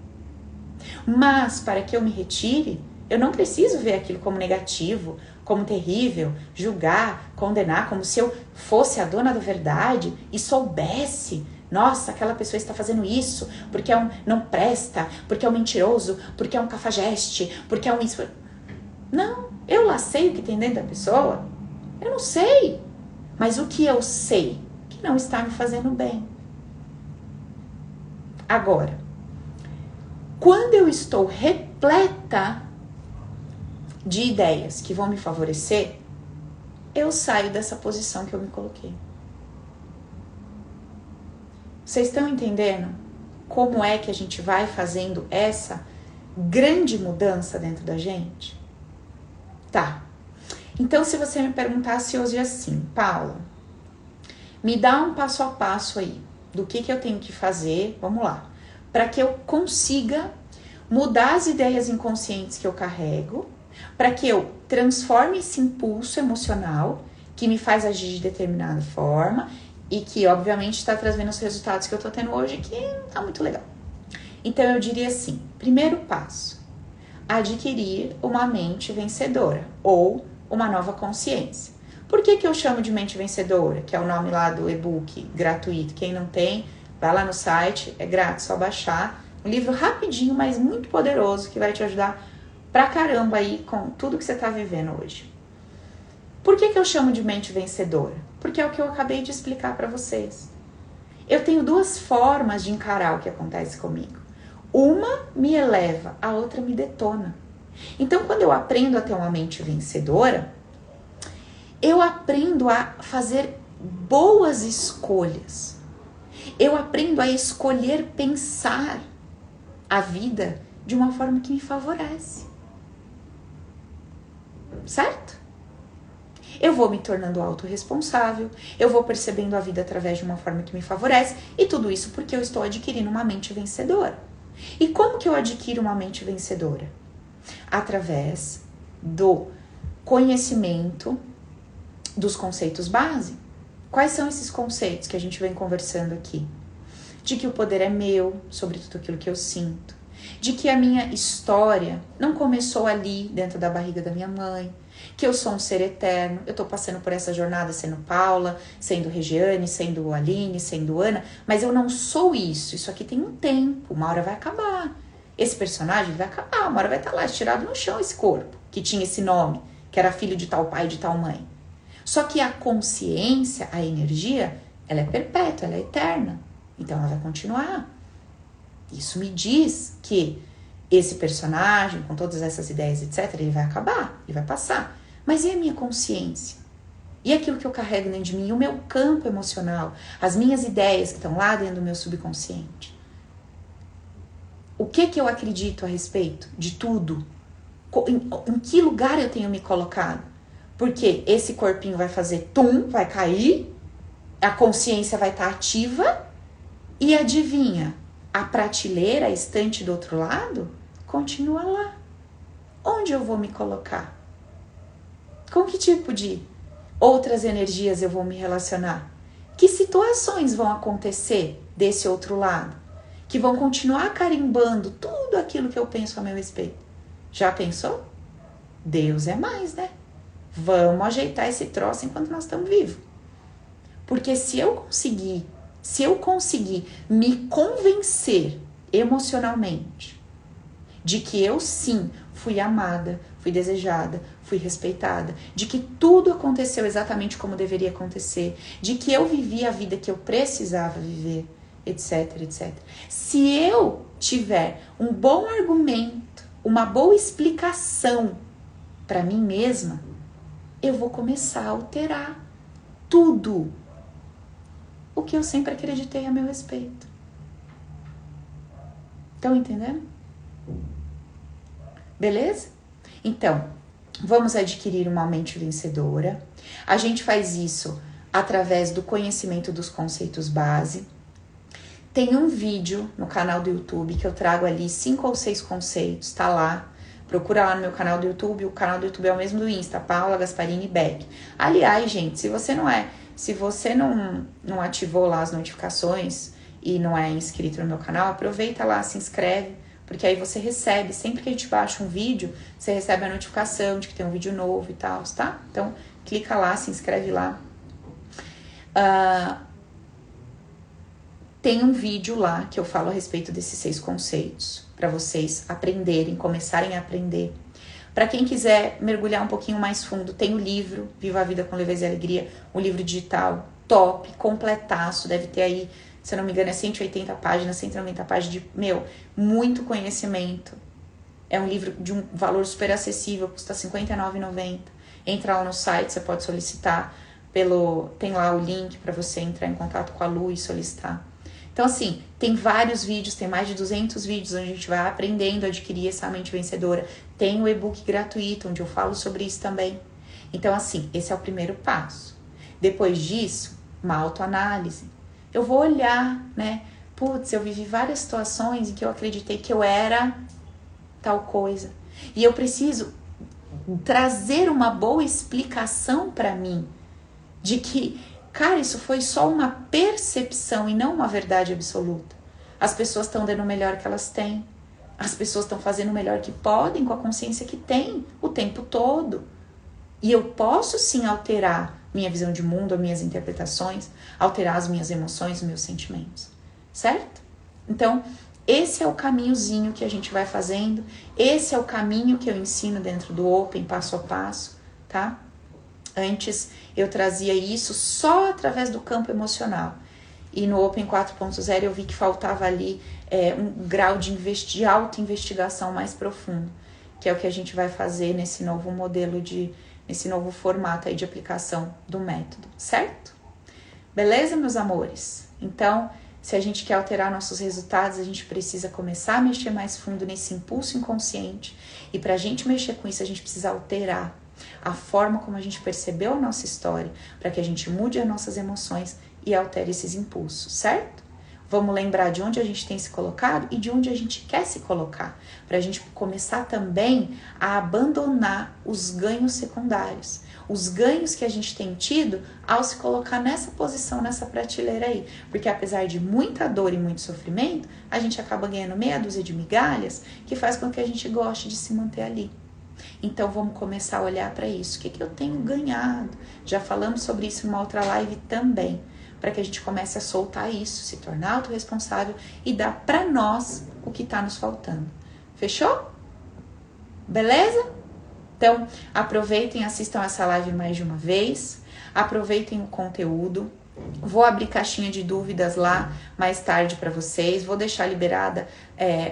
[SPEAKER 1] Mas para que eu me retire, eu não preciso ver aquilo como negativo, como terrível, julgar, condenar, como se eu fosse a dona da verdade e soubesse, nossa, aquela pessoa está fazendo isso porque não presta, porque é um mentiroso, porque é um cafajeste, porque é um isso. Não, eu lá sei o que tem dentro da pessoa. Eu não sei. Mas o que eu sei? Que não está me fazendo bem. Agora, quando eu estou repleta de ideias que vão me favorecer, eu saio dessa posição que eu me coloquei. Vocês estão entendendo como é que a gente vai fazendo essa grande mudança dentro da gente? Tá. Então, se você me perguntasse hoje assim, Paula, me dá um passo a passo aí do que eu tenho que fazer, vamos lá, para que eu consiga mudar as ideias inconscientes que eu carrego, para que eu transforme esse impulso emocional que me faz agir de determinada forma e que, obviamente, está trazendo os resultados que eu tô tendo hoje, que não tá muito legal. Então, eu diria assim, primeiro passo, adquirir uma mente vencedora ou uma nova consciência. Por que eu chamo de mente vencedora? Que é o nome lá do e-book gratuito. Quem não tem, vai lá no site, é grátis, só baixar. Um livro rapidinho, mas muito poderoso, que vai te ajudar pra caramba aí com tudo que você tá vivendo hoje. Por que eu chamo de mente vencedora? Porque é o que eu acabei de explicar pra vocês. Eu tenho duas formas de encarar o que acontece comigo. Uma me eleva, a outra me detona. Então, quando eu aprendo a ter uma mente vencedora, eu aprendo a fazer boas escolhas. Eu aprendo a escolher pensar a vida de uma forma que me favorece. Certo? Eu vou me tornando autorresponsável, eu vou percebendo a vida através de uma forma que me favorece, e tudo isso porque eu estou adquirindo uma mente vencedora. E como que eu adquiro uma mente vencedora? Através do conhecimento dos conceitos base. Quais são esses conceitos que a gente vem conversando aqui? De que o poder é meu, sobre tudo aquilo que eu sinto. De que a minha história não começou ali, dentro da barriga da minha mãe. Que eu sou um ser eterno. Eu tô passando por essa jornada sendo Paula, sendo Regiane, sendo Aline, sendo Ana. Mas eu não sou isso. Isso aqui tem um tempo. Uma hora vai acabar. Esse personagem vai acabar. Uma hora vai estar lá, estirado no chão, esse corpo. Que tinha esse nome. Que era filho de tal pai e de tal mãe. Só que a consciência, a energia, ela é perpétua, ela é eterna. Então ela vai continuar. Isso me diz que esse personagem, com todas essas ideias, etc., ele vai acabar, ele vai passar. Mas e a minha consciência? E aquilo que eu carrego dentro de mim? E o meu campo emocional? As minhas ideias que estão lá dentro do meu subconsciente? O que eu acredito a respeito de tudo? Em que lugar eu tenho me colocado? Porque esse corpinho vai fazer tum, vai cair, a consciência vai estar ativa e adivinha, a prateleira, a estante do outro lado, continua lá. Onde eu vou me colocar? Com que tipo de outras energias eu vou me relacionar? Que situações vão acontecer desse outro lado? Que vão continuar carimbando tudo aquilo que eu penso a meu respeito. Já pensou? Deus é mais, né? Vamos ajeitar esse troço enquanto nós estamos vivos. Porque se eu conseguir me convencer emocionalmente de que eu sim fui amada, fui desejada, fui respeitada, de que tudo aconteceu exatamente como deveria acontecer, de que eu vivi a vida que eu precisava viver, etc, etc. Se eu tiver um bom argumento, uma boa explicação para mim mesma, eu vou começar a alterar tudo o que eu sempre acreditei a meu respeito. Estão entendendo? Beleza? Então, vamos adquirir uma mente vencedora. A gente faz isso através do conhecimento dos conceitos base. Tem um vídeo no canal do YouTube que eu trago ali 5 ou 6 conceitos, tá lá. Procura lá no meu canal do YouTube, o canal do YouTube é o mesmo do Insta, Paula Gasparini Beck. Aliás, gente, se você não ativou lá as notificações e não é inscrito no meu canal, aproveita lá, se inscreve, porque aí você recebe, sempre que a gente baixa um vídeo, você recebe a notificação de que tem um vídeo novo e tal, tá? Então, clica lá, se inscreve lá. Tem um vídeo lá que eu falo a respeito desses 6 conceitos, para vocês aprenderem, começarem a aprender. Para quem quiser mergulhar um pouquinho mais fundo, tem o livro Viva a Vida com Leveza e Alegria, um livro digital top, completaço, deve ter aí, se eu não me engano, é 180 páginas, 190 páginas de, muito conhecimento. É um livro de um valor super acessível, custa R$ 59,90. Entra lá no site, você pode solicitar, tem lá o link para você entrar em contato com a Lu e solicitar. Então, assim, tem vários vídeos, tem mais de 200 vídeos onde a gente vai aprendendo a adquirir essa mente vencedora. Tem o e-book gratuito, onde eu falo sobre isso também. Então, assim, esse é o primeiro passo. Depois disso, uma autoanálise. Eu vou olhar, né? Putz, eu vivi várias situações em que eu acreditei que eu era tal coisa. E eu preciso trazer uma boa explicação para mim de que, cara, isso foi só uma percepção e não uma verdade absoluta. As pessoas estão dando o melhor que elas têm. As pessoas estão fazendo o melhor que podem com a consciência que têm o tempo todo. E eu posso sim alterar minha visão de mundo, as minhas interpretações, alterar as minhas emoções, os meus sentimentos. Certo? Então, esse é o caminhozinho que a gente vai fazendo. Esse é o caminho que eu ensino dentro do Open, passo a passo, tá? Antes eu trazia isso só através do campo emocional. E no Open 4.0 eu vi que faltava ali um grau de auto-investigação mais profundo, que é o que a gente vai fazer nesse novo modelo, nesse novo formato aí de aplicação do método, certo? Beleza, meus amores? Então, se a gente quer alterar nossos resultados, a gente precisa começar a mexer mais fundo nesse impulso inconsciente. E para a gente mexer com isso, a gente precisa alterar a forma como a gente percebeu a nossa história, para que a gente mude as nossas emoções e altere esses impulsos, certo? Vamos lembrar de onde a gente tem se colocado e de onde a gente quer se colocar, para a gente começar também a abandonar os ganhos secundários, os ganhos que a gente tem tido ao se colocar nessa posição, nessa prateleira aí, porque apesar de muita dor e muito sofrimento, a gente acaba ganhando meia dúzia de migalhas que faz com que a gente goste de se manter ali. Então vamos começar a olhar para isso. O que eu tenho ganhado? Já falamos sobre isso em uma outra live também, para que a gente comece a soltar isso, se tornar autorresponsável e dar para nós o que está nos faltando. Fechou? Beleza? Então aproveitem, assistam essa live mais de uma vez, aproveitem o conteúdo. Vou abrir caixinha de dúvidas lá mais tarde para vocês. Vou deixar liberada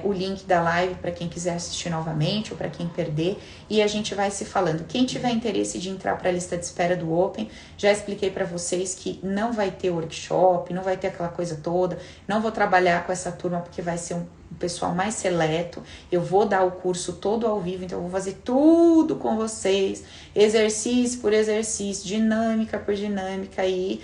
[SPEAKER 1] o link da live para quem quiser assistir novamente ou para quem perder. E a gente vai se falando. Quem tiver interesse de entrar para a lista de espera do Open, já expliquei para vocês que não vai ter workshop, não vai ter aquela coisa toda. Não vou trabalhar com essa turma porque vai ser um pessoal mais seleto. Eu vou dar o curso todo ao vivo, então eu vou fazer tudo com vocês. Exercício por exercício, dinâmica por dinâmica aí.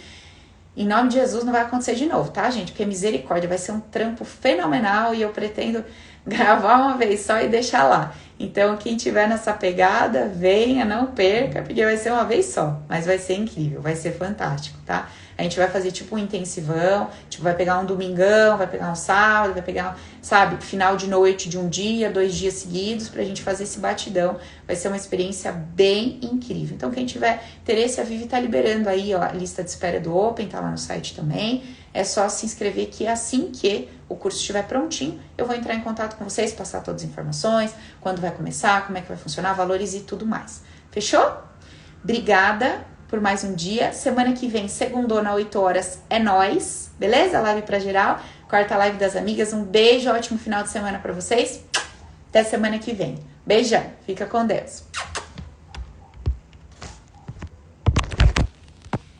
[SPEAKER 1] Em nome de Jesus não vai acontecer de novo, tá, gente? Porque misericórdia, vai ser um trampo fenomenal e eu pretendo gravar uma vez só e deixar lá. Então, quem tiver nessa pegada, venha, não perca, porque vai ser uma vez só. Mas vai ser incrível, vai ser fantástico, tá? A gente vai fazer tipo um intensivão, tipo, vai pegar um domingão, vai pegar um sábado, vai pegar, sabe, final de noite de um dia, 2 dias seguidos, pra gente fazer esse batidão. Vai ser uma experiência bem incrível. Então, quem tiver interesse, a Vivi tá liberando aí, ó, a lista de espera do Open, tá lá no site também. É só se inscrever que assim que o curso estiver prontinho, eu vou entrar em contato com vocês, passar todas as informações, quando vai começar, como é que vai funcionar, valores e tudo mais. Fechou? Obrigada por mais um dia. Semana que vem, segundona, 8 horas, é nóis, beleza? Live pra geral, quarta live das amigas. Um beijo, ótimo final de semana pra vocês. Até semana que vem. Beijão, fica com Deus.